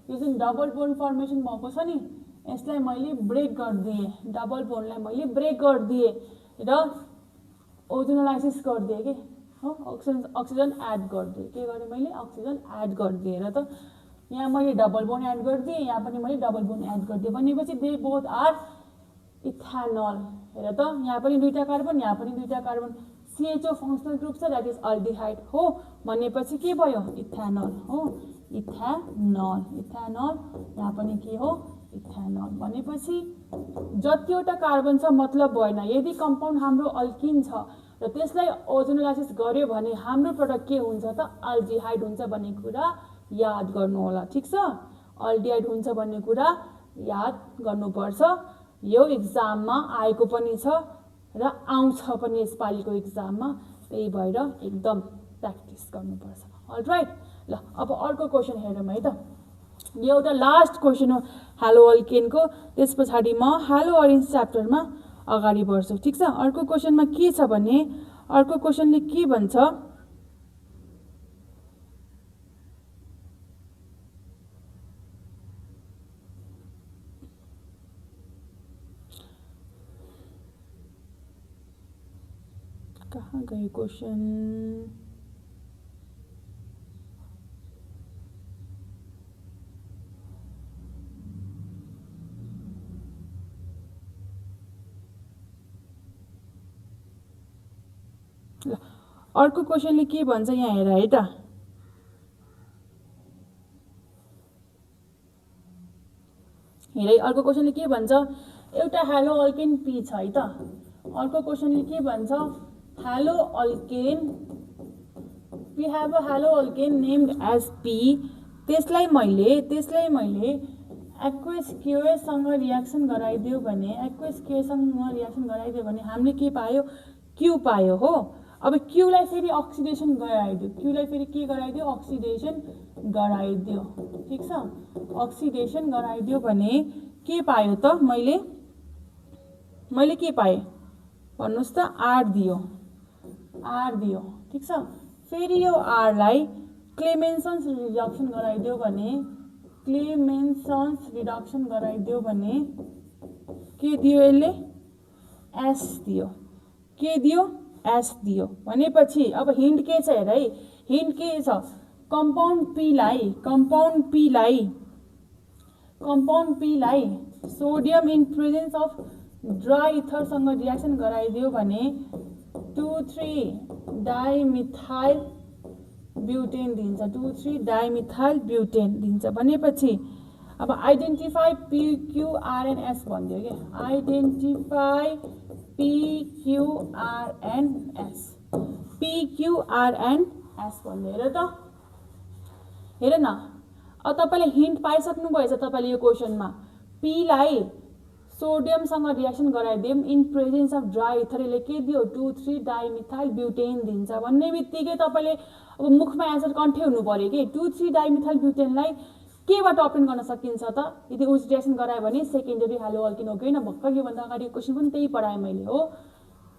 यो जुन डबल बोन्ड फर्मेसन भएको छ नि यसलाई मैले ब्रेक गरिदिएँ डबल बोन्डलाई मैले ब्रेक गरिदिएँ र ओजोनोलाइसिस गरिदिएँ कि हो अक्सिजन एड गरिदिएँ के गरेँ मैले अक्सिजन एड गरिदिएँ र त यहाँ मैले डबल बोन्ड एड गरिदिएँ यहाँ पनि मैले डबल बोन्ड एड गरिदिएँ भनेपछि दे बोथ आर इथेनॉल हेर त यहाँ पनि दुईटा कार्बन यहाँ पनि दुईटा कार्बन CHO फङ्सनल ग्रुप छ द्याट इज अल्डिहाइड हो भनेपछि के भयो इथेनॉल हो इथेनॉल इथेनॉल यहाँ पनि के हो इथेनॉल भनेपछि जतिवटा कार्बन छ मतलब भएन यदि कम्पाउन्ड हाम्रो अल्किन छ र त्यसलाई ओजोनोलाइसिस गर्यो भने हाम्रो प्रोडक्ट के हुन्छ त अल्डिहाइड हुन्छ भन्ने कुरा याद गर्नु होला ठीक छ अल्डिहाइड हुन्छ भन्ने कुरा याद गर्नुपर्छ यो एक्जाममा आएको पनि छ र आउँछ पनि यसपालिको एक्जाममा त्यही भएर एकदम प्र्याक्टिस गर्नुपर्छ अलराइट ल अब अर्को क्वेसन हेरौँ है त यो एउटा लास्ट क्वेसन हो हेलो अल्केनको त्यस पछाडि म हेलो अरेन्ज च्याप्टरमा अगाडि बढ्छु ठीक छ अर्को क्वेसनमा के छ भने अर्को क्वेसनले के भन्छ कहाँ गयो क्वेसन ल अर्को क्वेसनले के भन्छ यहाँ हेर है त हेर अर्को क्वेसनले के भन्छ एउटा हेलो अल्केन पी छ है त अर्को क्वेसनले के भन्छ haloalkane we have a haloalkane named as P त्यसलाई मैले एक्वेस क्यूएसँग रियाक्सन गराइदियो भने एक्वेस क्यूएसँग रियाक्सन गराइदियो भने हामीले के पायो क्यू पायो हो अब क्यूलाई फेरि अक्सिडेसन गराइदियो क्यूलाई फेरि के गराइदियो अक्सिडेसन गराइदियो ठीक छ अक्सिडेसन गराइदियो भने के पायो त मैले के पाएँ भन्नुस् त आर दियो ठीक छ फेरि यो आरलाई क्लेमेन्सन्स रिडक्सन गराइदियो भने के दियो यसले एस दियो के दियो एस दियो भनेपछि अब हिन्ट के छ हेर है हिन्ट के छ कम्पाउन्ड पीलाई sodium in presence of dry इथरसँग रियाक्सन गराइदियो भने 2,3 डाइमिथाइल ब्युटेन दिन्छ 2,3 डाइमिथाइल ब्युटेन दिन्छ भनेपछि अब आइडेन्टिफाई PQRNS भनिदियो के आइडेन्टिफाई PQRNS भनिदियो हेर न अब तपाईँले हिन्ट पाइसक्नु भएछ तपाईँले यो क्वेसनमा पीलाई सोडियमसँग रियाक्सन गराइदिउँ in presence of dry ether यसले के दियो 2,3 डाइमिथाइल ब्युटेन दिन्छ भन्ने बित्तिकै तपाईँले अब मुखमा एन्सर कन्ठे हुनु पर्यो कि 2,3 डाइमिथाइल ब्युटेनलाई केबाट अप्रेन गर्न सकिन्छ त यदि उस रियाक्सन गरायो भने सेकेन्डरी हेलो अल्किन हो कि होइन भर्खर योभन्दा अगाडि क्वेसन पनि त्यही पढाएँ मैले हो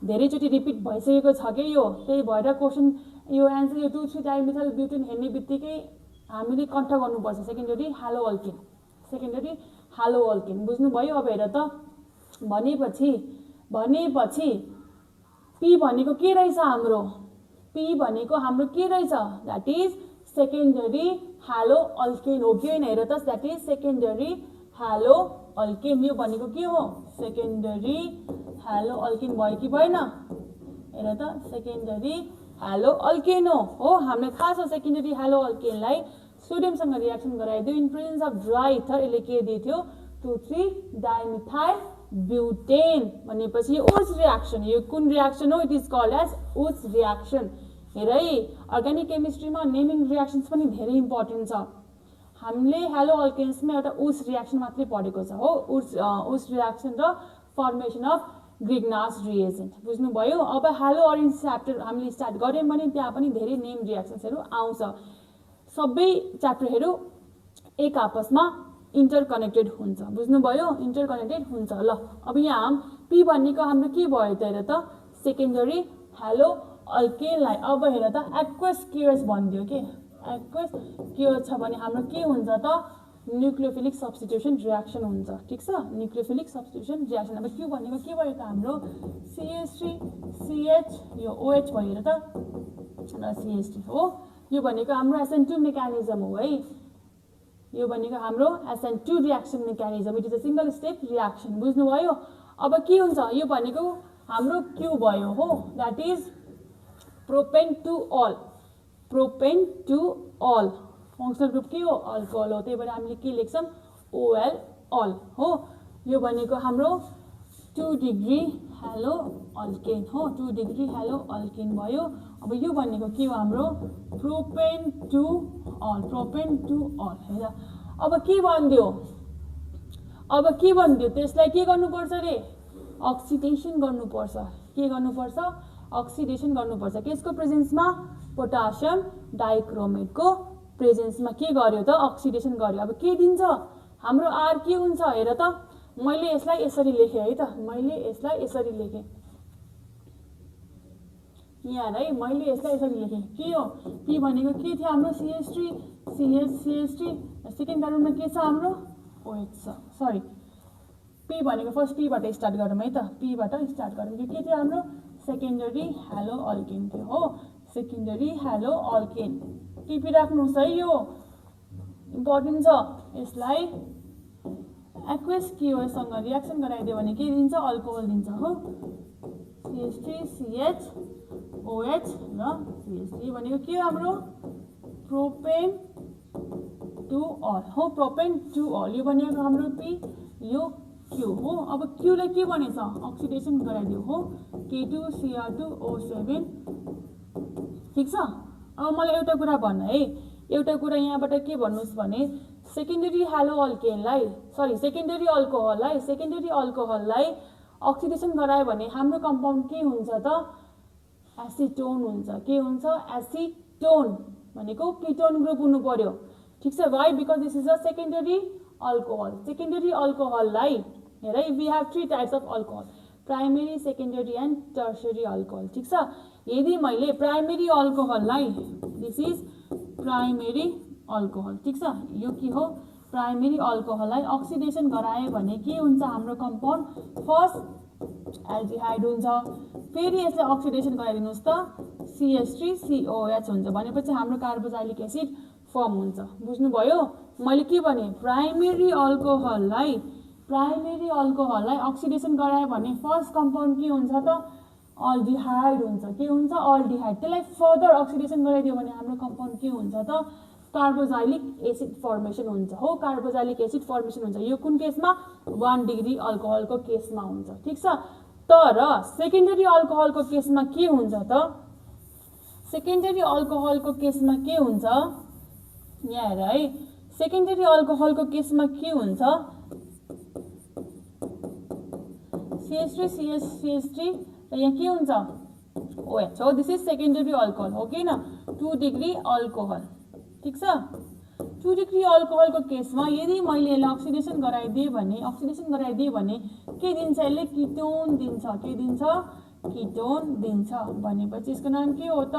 धेरैचोटि रिपिट भइसकेको छ कि यो त्यही भएर क्वेसन यो एन्सर यो 2,3 डाइमिथाइल ब्युटेन हेर्ने बित्तिकै हामीले कन्ठ गर्नुपर्छ सेकेन्डरी हेलो अल्किन बुझ्नुभयो अब हेर त भनेपछि पी भनेको के रहेछ हाम्रो that is secondary hello alkane हो कि होइन हेर त that is secondary hello alkane यो भनेको के हो सेकेन्डरी हेलो अल्केन भयो कि भएन हेर त सेकेन्डरी हेलो अल्केन हो हामीलाई थाहा छ सेकेन्डरी हेलो अल्केनलाई सोडियमसँग रियाक्सन गराइदियो in presence of dry ether यसले के दिथ्यो 2,3 डाइमिथाइल ब्युटेन भनेपछि उस रियाक्सन यो कुन रियाक्सन हो इट इज कल्ड एज उस रियाक्सन हेर है अर्ग्यानिक केमिस्ट्रीमा नेमिङ रियाक्सन्स पनि धेरै इम्पोर्टेन्ट छ हामीले हेलो अल्केन्समा एउटा उस रियाक्सन मात्रै पढेको छ हो उस रियाक्सन र फर्मेसन अफ ग्रिग्नास रिएजेन्ट बुझ्नुभयो अब हेलो अरेन्ज च्याप्टर हामीले स्टार्ट गऱ्यौँ भने त्यहाँ पनि धेरै नेम रियाक्सन्सहरू आउँछ सबै च्याप्टरहरू एक आपसमा इन्टरकनेक्टेड हुन्छ। बुझ्नुभयो? इन्टरकनेक्टेड हुन्छ। ल अब यहाँ पी भनेको हाम्रो के भयो त? हेर त सेकेन्डरी हेलो अल्केनलाई अब हेर त एक्वस केओएच भनिदियो के एक्वस केओएच छ भने हाम्रो के हुन्छ त? न्युक्लियोफिलिक सब्स्टिट्युसन रियाक्सन हुन्छ। ठिक छ? Nucleophilic substitution reaction. अब क्यू भनेको के भयो त? हाम्रो CH3 CH यो OH भयो हेर त र CH3 हो। यो भनेको हाम्रो SN2 मेकानिजम हो है। यो भनेको हाम्रो SN2 reaction mechanism. It is a single step reaction. बुझ्नुभयो? अब के हुन्छ? यो भनेको हाम्रो क्यू भयो हो, that is propan two ol. Propan two ol functional group के हो? अल्कोहल हो। त्यही भएर हामीले के लेख्छौं? OL अल हो। यो भनेको हाम्रो 2 डिग्री हेलो अल्केन हो। 2 डिग्री हेलो अल्केन भयो। अब यो भनेको के हो? हाम्रो propan two ol. Propan two ol हैन। अब के भन्दियो? अब के भन्दियो? त्यसलाई के गर्नुपर्छ रे? अक्सिडेसन गर्नुपर्छ। के गर्नुपर्छ? अक्सिडेसन गर्नुपर्छ। केसको प्रेजेन्समा? पोटासियम डाइक्रोमेटको प्रेजेन्समा के गर्यो त? अक्सिडेसन गर्यो। अब के दिन्छ? हाम्रो आर के हुन्छ? हेर त मैले यसलाई यसरी लेखे है त। मैले यसलाई यसरी लेखे यहाँ है। मैले यसलाई यसरी लेखे के हो? पी भनेको के थियो हाम्रो? CH3 CH3 सेकेन्ड कार्बनमा के छ हाम्रो? OH छ। सरी पी भनेको फर्स्ट पी बाट स्टार्ट गरौँ है त। पी बाट स्टार्ट गरौँ। यो के थियो हाम्रो? सेकेन्डरी हेलो अल्केन थियो हो। सेकेन्डरी हेलो अल्केन टिपी राख्नुस् है। यो इम्पोर्टेन्ट छ। यसलाई एक्वस केओएच सँग रियाक्सन गराइदियो भने के दिन्छ? अल्कोहल दिन्छ हो। CH3 CH OH र CH3 भनेको के हो हाम्रो? प्रोपेन टु अल हो। प्रोपेन टु अल यो भनेको हाम्रो पी, यो क्यू हो। अब क्यू लाई के भनेछ? अक्सिडेसन गराइदियो हो। K2Cr2O7 ठीक छ? अब मलाई एउटा कुरा भन्न है। एउटा कुरा यहाँबाट के भन्नुस् भने सेकेन्डरी हेलो अल्केनलाई सेकेन्डरी अल्कोहललाई अक्सिडेसन गरायो भने हाम्रो कम्पाउन्ड के हुन्छ त? एसिटोन हुन्छ। के हुन्छ? एसिटोन भनेको कीटोन ग्रुप हुनु पर्यो। ठीक छ? Why? Because this is a secondary alcohol. Secondary अल्कोहललाई हेर है, we have 3 types of alcohol, primary secondary and tertiary alcohol. ठीक छ? यदि मैले प्राइमेरी अल्कोहललाई दिस इज प्राइमेरी अल्कोहल। ठीक छ? यो के हो? प्राइमेरी अल्कोहललाई अक्सिडेसन गराए भने के हुन्छ हाम्रो कम्पाउन्ड? फर्स्ट एल्डिहाइड हुन्छ। फेरि यसले अक्सिडेसन गराइदिनुस् त CH3 COH हुन्छ। भनेपछि हाम्रो कार्बोक्सिलिक एसिड फर्म हुन्छ। बुझ्नुभयो? मैले के भने? प्राइमेरी अल्कोहललाई अक्सिडेसन गरायो भने फर्स्ट कम्पाउन्ड के हुन्छ त? अल्डिहाइड हुन्छ। के हुन्छ? अल्डिहाइड। त्यसलाई फर्दर अक्सिडेसन गराइदियो भने हाम्रो कम्पाउन्ड के हुन्छ त? कार्बोक्सिलिक एसिड फर्मेसन हुन्छ हो। कार्बोक्सिलिक एसिड फर्मेसन हुन्छ। यो कुन केसमा? 1 डिग्री अल्कोहलको केसमा हुन्छ। ठीक छ? तर सेकेन्डरी अल्कोहलको केसमा के हुन्छ त? सेकेन्डरी अल्कोहलको केसमा के हुन्छ? यहाँ हेर है। सेकेन्डरी अल्कोहलको केसमा के हुन्छ? CH3 CH3 र यहाँ के हुन्छ? OH हो। दिस इज सेकेन्डरी अल्कोहल हो कि न? 2 डिग्री अल्कोहल। ठीक छ? 2 डिग्री अल्कोहलको केसमा यदि मैले यसलाई अक्सिडेसन गराइदिए भने के दिन्छ? यसले कीटोन दिन्छ। के दिन्छ? कीटोन दिन्छ। भनेपछि यसको नाम के हो त?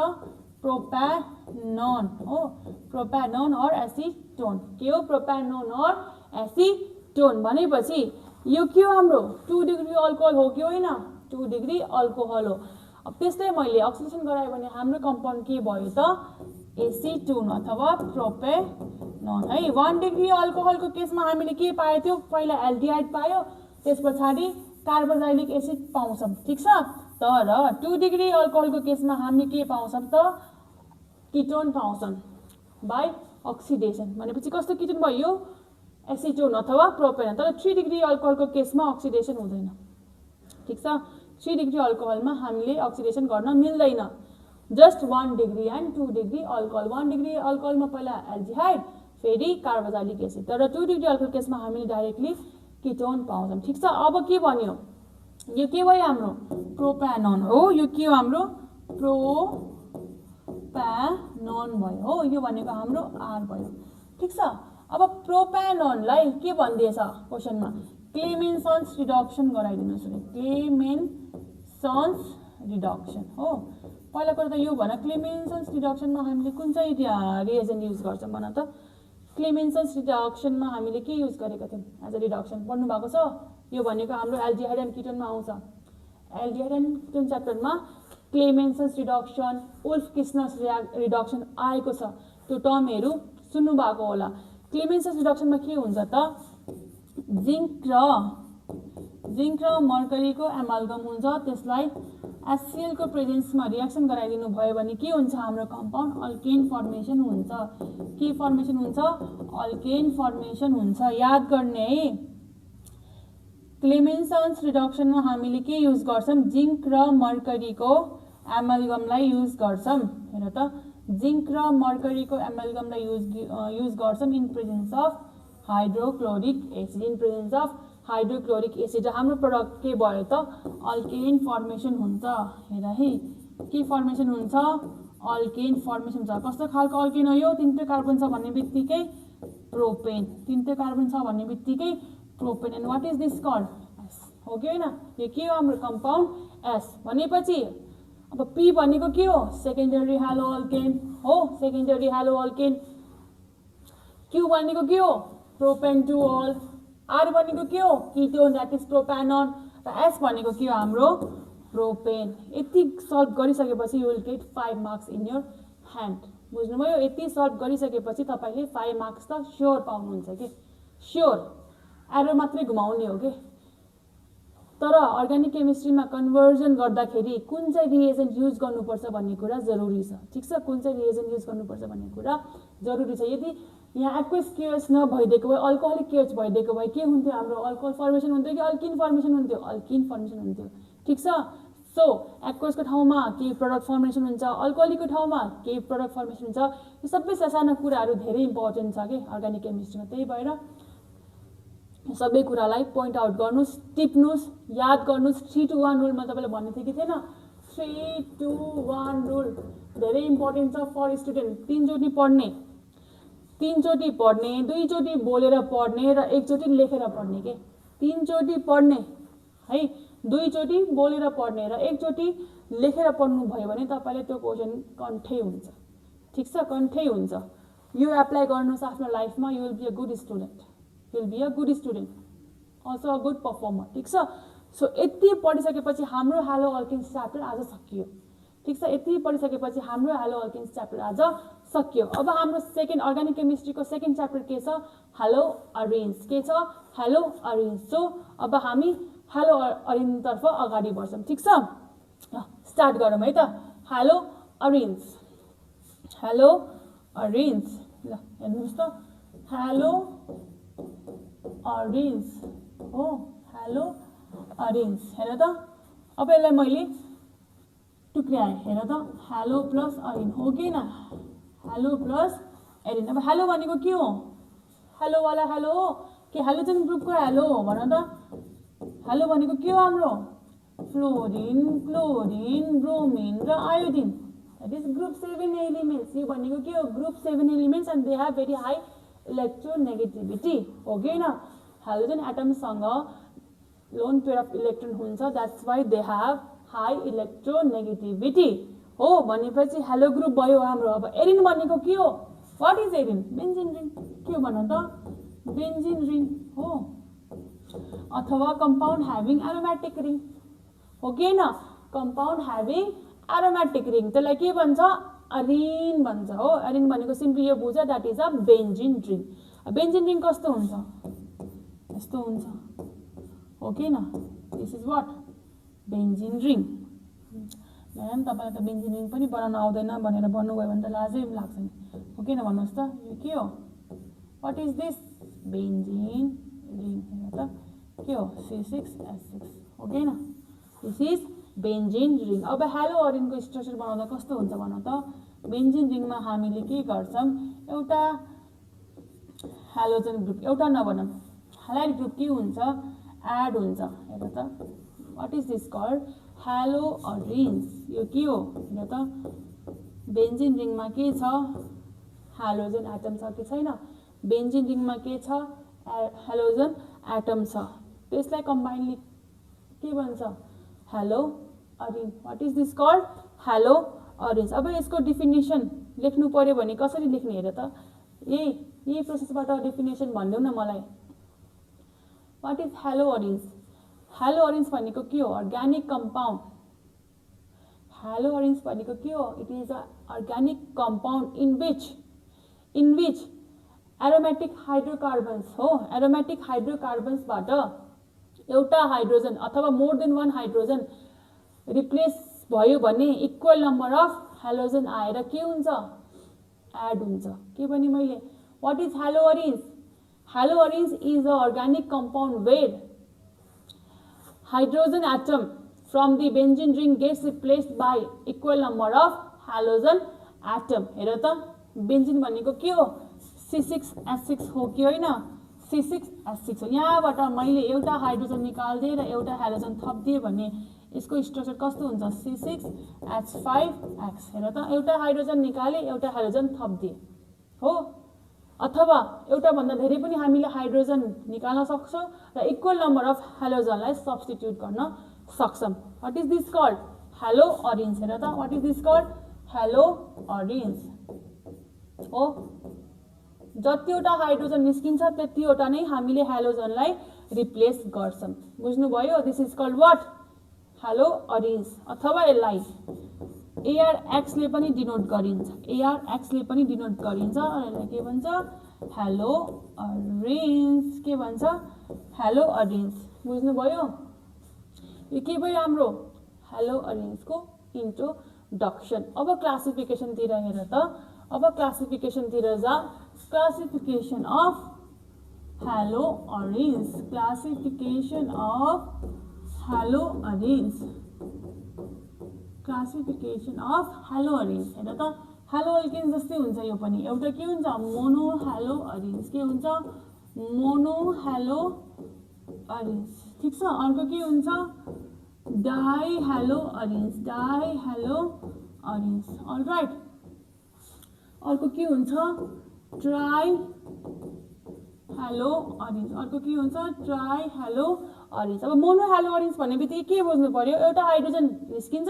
प्रोप्यानोन हो। प्रोप्यानोन और एसिटोन। के हो? प्रोप्यानोन और एसिटोन। भनेपछि यो के हो हाम्रो? 2 डिग्री अल्कोहल हो कि होइन? 2 डिग्री अल्कोहल हो। अब त्यसलाई मैले अक्सिडेसन गरायो भने हाम्रो कम्पाउन्ड के भयो त? एसिटोन अथवा प्रोपेनोन है। 1 डिग्री अल्कोहलको केसमा हामीले के पाए थियो? पहिला एल्डिहाइड पायो, त्यसपछि कार्बोक्सिलिक एसिड पाउँछौं। ठीक छ? तर 2 डिग्री अल्कोहलको केसमा हामीले के पाउँछौं त? कीटोन पाउँछौं बाइ अक्सिडेसन। भनेपछि कस्तो कीटोन भयो? एसिटोन अथवा प्रोपेनोन। तर 3 डिग्री अल्कोहलको केसमा अक्सिडेसन हुँदैन। ठीक छ? 3 डिग्री अल्कोहलमा हामीले अक्सिडेसन गर्न मिल्दैन। Just 1 degree and 2 degree alcohol. 1 degree अल्कोहलमा पहिला एल्डिहाइड, फेरि कार्बोक्सिलिक एसिड। तर 2 डिग्री अल्कोहल केसमा हामीले डाइरेक्टली कीटोन पाउँछौं। ठीक छ? अब के भन्यो? यो के भयो हाम्रो? प्रोप्यानोन हो। यो के हो हाम्रो? प्रोप्यानोन भयो हो। यो भनेको हाम्रो आर भयो। ठीक छ? अब प्रोपेनोनलाई के भनिदिएछ क्वेशनमा क्लेमेन्सन्स रिडक्सन गराइदिनुस् रे क्लेमेन्सन्स रिडक्सन हो पहिला कुरा त यो भन क्लेमेन्सन्स रिडक्सनमा हामीले कुन चाहिँ रिएजेन्ट युज गर्छौं भन त क्लेमेन्सन्स रिडक्सनमा हामीले के युज गरेका थियौं एज अ रिडक्सन पढ्नु भएको छ यो भनेको हाम्रो एल्डिहाइड एन्ड किटोनमा आउँछ एल्डिहाइड एन्ड किटोन च्याप्टरमा क्लेमेन्सन्स रिडक्सन वुल्फ-किस्नर्स रिडक्सन आएको छ त्यो टर्महरु सुन्नु भएको होला क्लेमेन्सन्स रिडक्सनमा के हुन्छ त जिंक र मर्करीको एमाल्गम हुन्छ त्यसलाई HCl को प्रेजेन्समा रिएक्सन गराइदिनु भयो भने के हुन्छ हाम्रो कम्पाउन्ड अल्केन फर्मेसन हुन्छ के फर्मेसन हुन्छ अल्केन फर्मेसन हुन्छ याद गर्ने है क्लेमेन्सन्स रिडक्सनमा हामीले के युज गर्छौं जिंक र मर्करीको एमाल्गमलाई युज गर्छौं हेर त जिंक र मर्करीको एमाल्गमलाई युज गर्छौं in presence of hydrochloric acid in presence of hydrochloric acid हाम्रो प्रोडक्ट के भयो त अल्केन फर्मेसन हुन्छ हेर है के फर्मेसन हुन्छ अल्केन फर्मेसन हुन्छ कस्तो खालको अल्केन हो यो तीनटै कार्बन छ भन्ने बित्तिकै प्रोपेन तीनटै कार्बन छ भन्ने बित्तिकै propane and what is this called S हो कि हैन यो के हो हाम्रो कम्पाउन्ड एस भनेपछि अब पी भनेको के हो सेकेन्डरी हेलो अल्केन हो सेकेन्डरी हेलो अल्केन क्यू भनेको के हो प्रोपेन टु ऑल आर भनेको के हो कीटोन दैट इज प्रोपेनोन र एस भनेको के हो हाम्रो प्रोपेन यति सल्भ गरिसकेपछि you will get 5 marks in your hand बुझ्नुभयो यति सल्भ गरिसकेपछि तपाईले 5 मार्क्स त स्योर पाउनुहुन्छ के स्योर एरो मात्रै घुमाउने हो के तर अर्गानिक केमिस्ट्रीमा कन्भर्जन गर्दाखेरि कुन चाहिँ रिएजेन्ट युज गर्नुपर्छ भन्ने कुरा जरुरी छ ठीक छ कुन चाहिँ रिएजेन्ट युज गर्नुपर्छ भन्ने कुरा जरुरी छ यदि यहाँ एक्वस केयर्स नभइदिएको भए अल्कोहलिक केयर्स भइदिएको भए के हुन्थ्यो हाम्रो अल्कोहल फर्मेसन हुन्थ्यो कि अल्किन फर्मेसन हुन्थ्यो अल्किन फर्मेसन हुन्थ्यो ठीक छ सो एक्वसको ठाउँमा के प्रोडक्ट फर्मेसन हुन्छ अल्कोहलिकको ठाउँमा के प्रोडक्ट फर्मेसन हुन्छ यो सबै साना कुराहरू धेरै इम्पोर्टेन्ट छ के अर्गानिक केमिस्ट्रीमा त्यही भएर सबै कुरालाई पोइन्ट आउट गर्नुस् टिप्नुस् याद गर्नुस् 3 to 1 रुलमा तपाईले भन्ने थियो कि थिएन 3 to 1 रुल धेरै इम्पोर्टेन्ट छ फर स्टुडेन्ट तीनचोटी पढ्ने दुईचोटी बोलेर पढ्ने र एकचोटी लेखेर पढ्ने के तीनचोटी पढ्ने है दुईचोटी बोलेर पढ्ने र एकचोटी लेखेर पढ्नु भयो भने तपाईले त्यो क्वेशन कन्ठै हुन्छ ठीक छ कन्ठै हुन्छ यो एप्लाई गर्नुस् आफ्नो लाइफमा you will be a good student you will be a good student also a good performer ठीक छ सो यति पढिसकेपछि हाम्रो हेलो अल्केन्स च्याप्टर आज सकियो ठीक छ यति पढिसकेपछि हाम्रो हेलो अल्केन्स च्याप्टर आज सकियो अब हाम्रो सेकेन्ड अर्गानिक केमिस्ट्रीको सेकेन्ड च्याप्टर के छ हेलो अरेन्ज के छ हेलो अरेन्ज सो अब हामी हेलो अरेन्ज तर्फ अगाडि बढ्छौं ठीक छ स्टार्ट गरौँ है त हेलो अरेन्ज ल हेर्नुस् त हेलो अरेन्ज हो हेलो अरेन्ज हेर त अब यसलाई मैले टुक्र्याएँ हेर त हेलो प्लस अरेन हो कि न हेलो प्लस एरेन अब हेलो भनेको के हो हेलो वाला हेलो हो के हेलोजन ग्रुपको हेलो हो भन त हेलो भनेको के हो हाम्रो फ्लोरिन क्लोरिन ब्रोमिन र iodine that is group 7 elements यो भनेको के हो group 7 elements and they have very high electronegativity हो कि न हेलोजन एटमसँग लोन पेयर अफ इलेक्ट्रोन हुन्छ that's why they have high electronegativity हो भनेपछि हेलो ग्रुप भयो हाम्रो अब एरिन भनेको के हो what is arene benzene ring के हो भन त बेन्जिन रिङ हो अथवा कंपाउंड हैविंग एरोमेटिक रिङ हो कि न कंपाउंड हैविंग एरोमेटिक रिङ त्यसलाई के भन्छ अरिन भन्छ हो अरिन भनेको सिम्पली यो बुझ that is a benzene ring benzene ring कस्तो हुन्छ यस्तो हुन्छ हो कि न this is what benzene ring ma'am तपाईलाई त बेन्जिन रिङ पनि बनाउन आउँदैन भनेर भन्नुभयो भने त लाजै लाग्छ नि हो किन भन्नुहोस् त यो के हो what is this benzene ring हेर त के हो C6H6 हो कि न दिस इज बेन्जिन रिङ अब हेलो अरिनको स्ट्रक्चर बनाउँदा कस्तो हुन्छ भन त बेन्जिन रिङमा हामीले के गर्छौं एउटा हेलोजन ग्रुप एउटा नभनौं हालाइड ग्रुप के हुन्छ एड हुन्छ हेर त what is this called haloarenes यो के हो हेर त बेन्जिन रिङमा के छ हेलोजन एटम छ कि छैन बेन्जिन रिङमा के छ हेलोजन एटम छ त्यसलाई कम्बाइनली के भन्छ haloarene what is this called haloarenes अब यसको डेफिनेसन लेख्नु पर्यो भने कसरी लेख्ने हेर त यही प्रोसेसबाट डेफिनेसन भन्देऊ न मलाई व्हाट इज हेलो अरिन्स भनेको के हो अर्ग्यानिक कम्पाउन्ड हेलो अरिन्स भनेको के हो it is a organic compound in which aromatic hydrocarbons हो एरोमेटिक हाइड्रोकार्बन्सबाट एउटा हाइड्रोजन अथवा मोर देन वन हाइड्रोजन रिप्लेस भयो भने इक्वल नम्बर अफ हेलोजन आएर के हुन्छ एड हुन्छ के भने मैले what is haloarenes is a organic compound where hydrogen atom from the benzene ring gets replaced by equal number of halogen atom हेर त बेन्जिन भनेको के हो C6H6 हो कि होइन C6H6 हो यहाँबाट मैले एउटा हाइड्रोजन निकाल्दिएँ र एउटा हेलोजन थप्दिएँ भने यसको स्ट्रक्चर कस्तो हुन्छ C6H5X हेर त एउटा हाइड्रोजन निकाले एउटा हेलोजन थप्दिएँ हो अथवा एउटा भन्दा धेरै पनि हामीले हाइड्रोजन निकाल्न सक्छौं र इक्वल नम्बर अफ हेलोजनलाई सब्स्टिट्युट गर्न सक्छौं what is this called haloarenes हेर त what is this called haloarenes हो जतिवटा हाइड्रोजन निस्किन्छ त्यतिवटा नै हामीले हेलोजनलाई रिप्लेस गर्छौं बुझ्नुभयो this is called what haloarenes अथवा यसलाई ARX ले पनि डिनोट गरिन्छ ARX ले पनि डिनोट गरिन्छ र यसलाई के भन्छ हेलो अरिन्स के भन्छ हेलो अरिन्स बुझ्नुभयो यो के भयो हाम्रो हेलो अरिन्सको इन्ट्रोडक्सन अब क्लासिफिकेसन तिर हेर त अब क्लासिफिकेसन तिर जा classification of haloarenes classification of haloarenes classification of haloarenes हेर त हेलो अल्केन जस्तै हुन्छ यो पनि एउटा के हुन्छ मोनो हेलो अरिन्स के हुन्छ मोनो हेलो अरिन्स ठीक छ अर्को के हुन्छ डाई हेलो अरिन्स अलराइट अर्को के हुन्छ ट्राई हेलो अरिन्स अर्को के हुन्छ ट्राई हेलो अरिन्स अब मोनो हेलो अरिन्स भन्ने बित्तिकै के बुझ्नु पर्यो एउटा हाइड्रोजन निस्किन्छ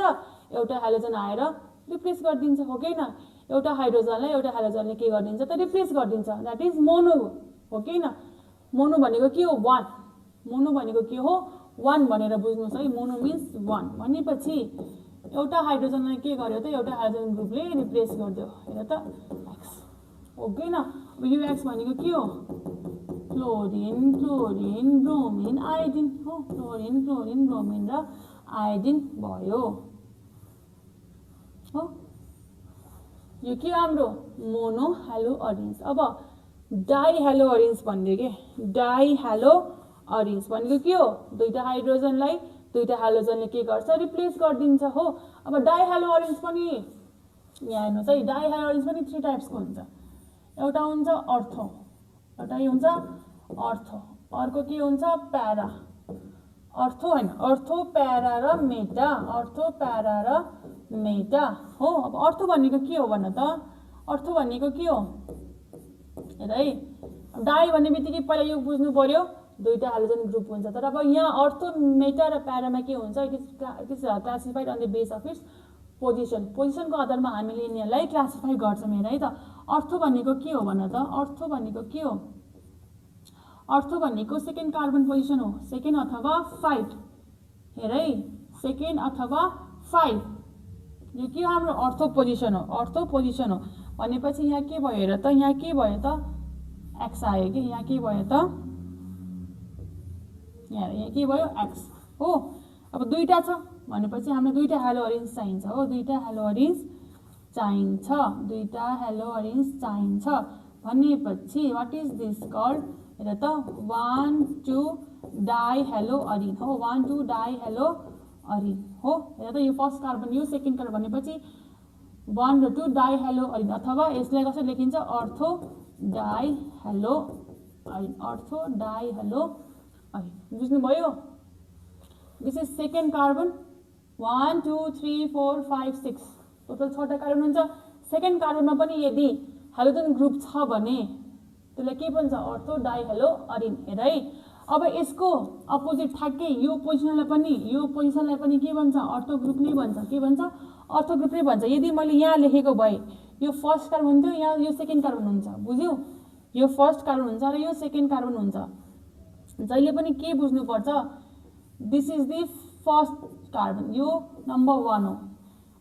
एउटा हेलोजन आएर रिप्लेस गरिदिन्छ हो कि हैन एउटा हाइड्रोजनलाई एउटा हेलोजनले के गरिदिन्छ त रिप्लेस गरिदिन्छ दैट इज मोनो हो कि हैन मोनो भनेको के हो वन मोनो भनेको के हो वन भनेर बुझ्नुस् है मोनो मिन्स वन भनेपछि एउटा हाइड्रोजनलाई के गर्यो त एउटा हाइड्रोजन ग्रुपले रिप्लेस गर्दियो हेर त एक्स हो कि हैन अब यो एक्स भनेको के हो क्लोरिन ब्रोमिन आयोडिन हो क्लोरिन ब्रोमिन र आयोडिन भयो हो यो के हाम्रो मोनो हेलो अरिन्स अब डाई हेलो अरिन्स भन्दियो के डाई हेलो अरिन्स भनेको के हो दुईटा हाइड्रोजनलाई दुईटा हेलोजनले के गर्छ रिप्लेस गरिदिन्छ हो अब डाई हेलो अरिन्स पनि यहाँ हेर्नुस् है डाई हेलो अरिन्स पनि 3 टाइप्सको हुन्छ एउटा हुन्छ अर्थो एउटा हुन्छ अर्थो अर्को के हुन्छ प्यारा अर्थो हैन अर्थो प्यारा र मेटा हो अब अर्थो भनेको के हो भन्न त अर्थो भनेको के हो हेर है डाई भन्ने बित्तिकै पहिला यो बुझ्नु पर्यो दुईटा हाइड्रोजन ग्रुप हुन्छ तर अब यहाँ अर्थो मेटा र प्यारामा के हुन्छ it is classified on the basis of its पोजिसनको आधारमा हामीले यिनीहरूलाई क्लासिफाई गर्छौं हेर है त अर्थो भनेको के हो भन्न त अर्थो भनेको के हो अर्थो भनेको सेकेन्ड कार्बन पोजिसन हो सेकेन्ड अथवा 5 हेर है सेकेन्ड अथवा 5 यो के हाम्रो अर्थो पोजिसन हो भनेपछि यहाँ के भयो हेर त यहाँ के भयो त एक्स आयो कि यहाँ के भयो त यहाँ के भयो एक्स हो अब दुईटा छ भनेपछि हामीलाई दुईटा हेलो अरिन्स चाहिन्छ हो दुईटा हेलो अरिन्स चाहिन्छ भनेपछि व्हाट इज दिस कॉल्ड हेर त 1 2 डाई हेलो अरिन हो 1 2 डाई हेलो अरिन हो हेर त यो फर्स्ट कार्बन यो सेकेन्ड कार्बन भनेपछि 1 र 2 डाई हेलो अरिन अथवा यसलाई कसरी लेखिन्छ अर्थो डाई हेलो अरिन बुझ्नुभयो this is second carbon 1 2 3 4 5 6 total 6 टा कार्बन हुन्छ सेकेन्ड कार्बनमा पनि यदि हाइड्रोजन ग्रुप छ भने त्यसलाई के भन्छ अर्थो डाई हेलो अरिन हेर है अब यसको अपोजिट ठ्याक्कै यो पोजिसनलाई पनि के भन्छ अर्थो ग्रुप नै भन्छ के भन्छ अर्थो ग्रुप नै भन्छ यदि मैले यहाँ लेखेको भए यो फर्स्ट कार्बन हुन्थ्यो यहाँ यो सेकेन्ड कार्बन हुन्छ बुझ्यौ यो फर्स्ट कार्बन हुन्छ र यो सेकेन्ड कार्बन हुन्छ जहिले पनि के बुझ्नुपर्छ this is the first carbon यो नम्बर 1 हो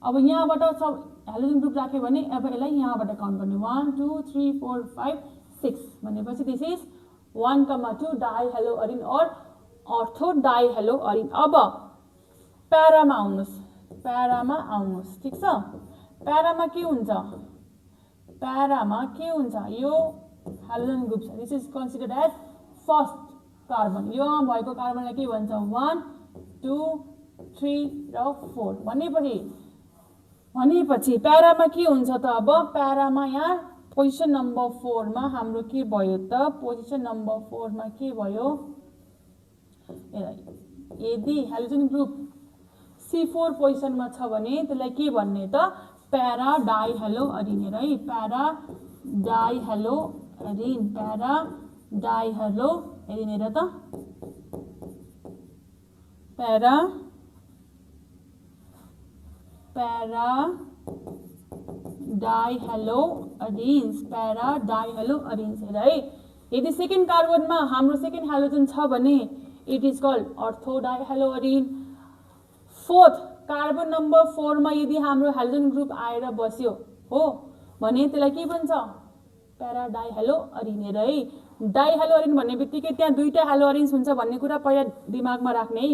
अब यहाँबाट सब हाइड्रोजन ग्रुप राख्यो भने अब यसलाई यहाँबाट काउन्ट गर्ने 1 2 3 4 5 6 भनेपछि दिस इज 1,2 डाई हेलो अरिन और अर्थो डाई हेलो अरिन अब प्यारामा आउनुस् ठीक छ प्यारामा के हुन्छ यो हाइड्रोजन ग्रुप छ this is considered as first carbon यो भएको कार्बनलाई के भन्छ 1 2 3 र 4 भनेपछि प्यारामा के हुन्छ त अब प्यारामा यहाँ पोजिसन नम्बर 4 मा हाम्रो के भयो त पोजिसन नम्बर 4 मा के भयो यदि हाइड्रोजन ग्रुप C4 पोजिसन मा छ भने त्यसलाई के भन्ने त प्यारा डाई हेलो अरिन हेर है प्यारा डाई हेलो अरिन हेर त प्यारा डाई हेलो अरिन्स हेर है यदि सेकेन्ड कार्बनमा हाम्रो सेकेन्ड हाइड्रोजन छ भने इट इज कल्ड अर्थो die hello अरिन fourth carbon number 4 मा यदि हाम्रो हाइड्रोजन ग्रुप आएर बस्यो हो भने त्यसलाई के भन्छ प्यारा डाई हेलो अरिन हेर है डाई हेलो अरिन भन्ने बित्तिकै त्यहाँ दुईटा हेलो अरिन्स हुन्छ भन्ने कुरा पहिला दिमागमा राख्ने है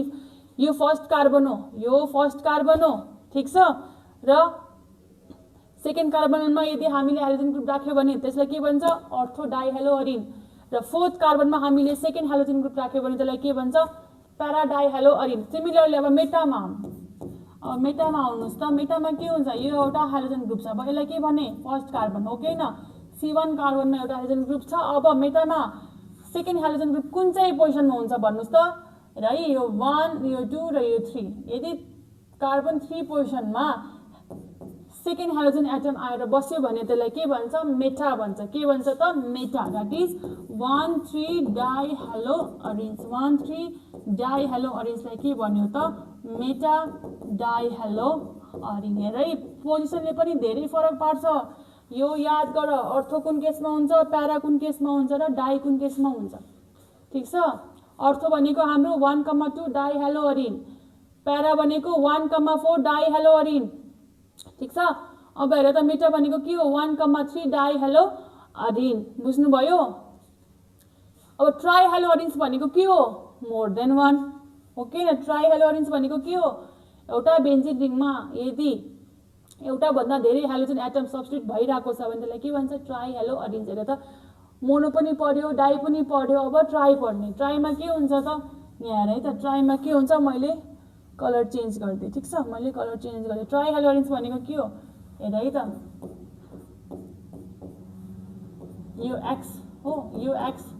यो फर्स्ट कार्बन हो ठीक छ र सेकेन्ड कार्बनमा यदि हामीले हाइड्रोजन ग्रुप राख्यो भने त्यसलाई के भन्छ अर्थो डाई हेलो अरिन र फोर्थ कार्बनमा हामीले सेकेन्ड हाइड्रोजन ग्रुप राख्यो भने त्यसलाई के भन्छ प्यारा डाई हेलो अरिन सिमिलरली अब मेटामा आउनुस् त मेटामा के हुन्छ यो एउटा हाइड्रोजन ग्रुप छ अब यसलाई के भने फर्स्ट कार्बन हो कि हैन C1 कार्बनमा एउटा हाइड्रोजन ग्रुप छ अब मेटामा सेकेन्ड हाइड्रोजन ग्रुप कुन चाहिँ पोजिसनमा हुन्छ भन्नुस् त र यो 1 यो 2 र यो 3 यदि कार्बन 3 पोजिसनमा सेकेन्ड हाइड्रोजन एटम आएर बस्यो भने त्यसलाई के भन्छ मेटा भन्छ के भन्छ त meta that is 1 3 die hello arenes 1 3 die हेलो अरिन्सलाई के भन्यो त मेटा डाई हेलो अरिन हेर है पोजिसनले पनि धेरै फरक पार्छ यो याद गर अर्थो कुन केसमा हुन्छ प्यारा कुन केसमा हुन्छ र डाई कुन केसमा हुन्छ ठीक छ अर्थो भनेको हाम्रो 1,2 डाई हेलो अरिन प्यारा भनेको 1,4 डाई हेलो अरिन ठीक छ अब हेर त मेटा भनेको के हो 1,3 डाई हेलो अरिन बुझ्नुभयो अब ट्राई हेलो अरिन्स भनेको के हो मोर देन 1 ओके न ट्राई हेलो अरिन्स भनेको के हो एउटा बेन्जिन रिङमा यदि एउटा भन्दा धेरै हाइड्रोजन एटम सब्स्टिट्युट भइराको छ भने त्यसलाई के भन्छ ट्राई हेलो अरिन्स हेर त मोनो पनि पढ्यो डाई पनि पढ्यो अब ट्राई पढ्ने ट्राईमा के हुन्छ त यहाँ हेर है त ट्राईमा के हुन्छ मैले कलर चेन्ज गर्दै ठीक छ मैले कलर चेन्ज गर्दै ट्राई हेलो अरिन्स भनेको के हो हेर है त यो x हो यो x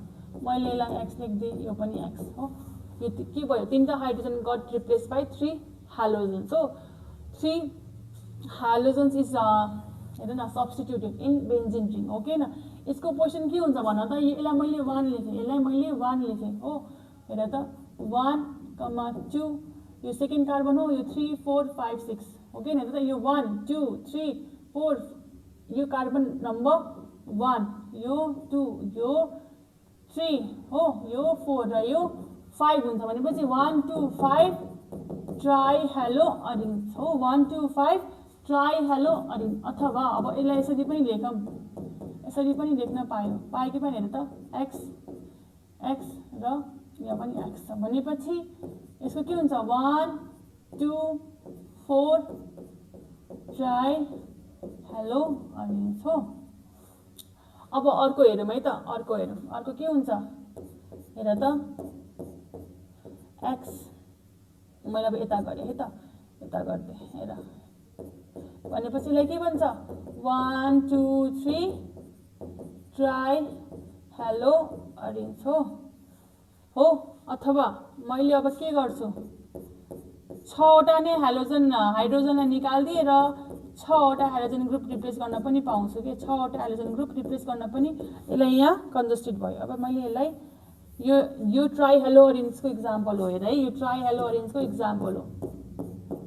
मैले यसलाई x लेख्दै यो पनि x हो यो के भयो तीनटा hydrogen got replace by 3 hydrogens हो 3 हाइड्रोजन्स इज हेर न substituted in benzene ring okay न यसको पोजिसन के हुन्छ भन त यसलाई मैले 1 लेखेँ हो हेर त 1,2 यो सेकेन्ड कार्बन हो यो 3 4 5 6 ओके न हेर त यो 1 2 3 4 यो कार्बन नम्बर 1 यो 2 यो 3 हो यो 4 र यो 5 हुन्छ भनेपछि 1 2 5 ट्राई हेलो अरिन्स हो 1 2 5 ट्राई हेलो अरिन अथवा अब यसलाई यसरी पनि लेख्न पायो कि पनि हेर त x र यहाँ पनि x छ भनेपछि यसको के हुन्छ 1 2 4 ट्राई हेलो अरिन्स हो अब अर्को हेरौँ है त अर्को के हुन्छ हेर त x मैले अब यता गरेँ है त यता गर्दै हेर भनेपछि यसलाई के भन्छ 1 2 3 ट्राई हेलो अरिन्स हो अथवा मैले अब के गर्छु 6वटा नै हाइड्रोजनलाई निकाल्दिएर 6वटा हाइड्रोजन ग्रुप रिप्लेस गर्न पनि पाउँछु के 6वटा हाइड्रोजन ग्रुप रिप्लेस गर्न पनि यसलाई यहाँ कन्जस्टेड भयो। अब मैले यसलाई यो ट्राई हेलो अरेन्जको इक्जाम्पल हो हेर है, यो ट्राई हेलो अरेन्जको इक्जाम्पल हो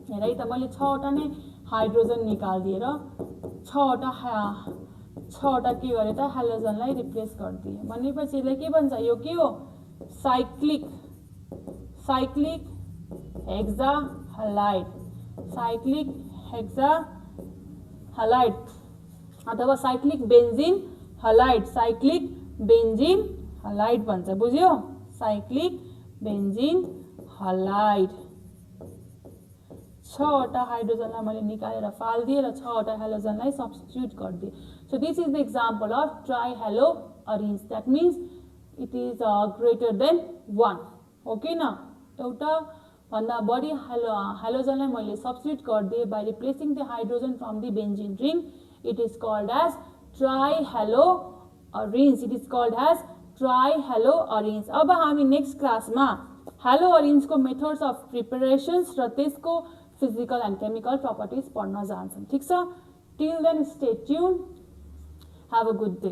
हेर है त। मैले 6वटा नै हाइड्रोजन निकाल्दिएर 6वटा के गरे त हाइड्रोजनलाई रिप्लेस गरिदिए भनेपछि यसलाई के भन्छ, यो के हो cyclic hexahalide, cyclic hexahalide अथवा cyclic benzene halide, cyclic benzene halide भन्छ, बुझ्यो? Cyclic benzene halide. 6वटा हाइड्रोजनलाई मैले निकालेर फाल्दिए र 6वटा हाइड्रोजनलाई सब्स्टिट्युट गरिदिए। So this is the example of try hello arrange, that means it is greater than 1 हो कि न। एउटा भन्दा बढी हाइड्रोजनलाई मैले सब्स्टिट्युट गरिदिए by replacing the hydrogen from the benzene ring, it is called as tri hello arrange, it is called as tri hello arrange. अब हामी नेक्स्ट क्लासमा हेलो अरेन्जको मेथड्स अफ प्रिपरेसन्स र त्यसको फिजिकल एन्ड केमिकल प्रपर्टिज पढ्न जान्छौँ, ठिक छ? Till then stay tune, have a good day.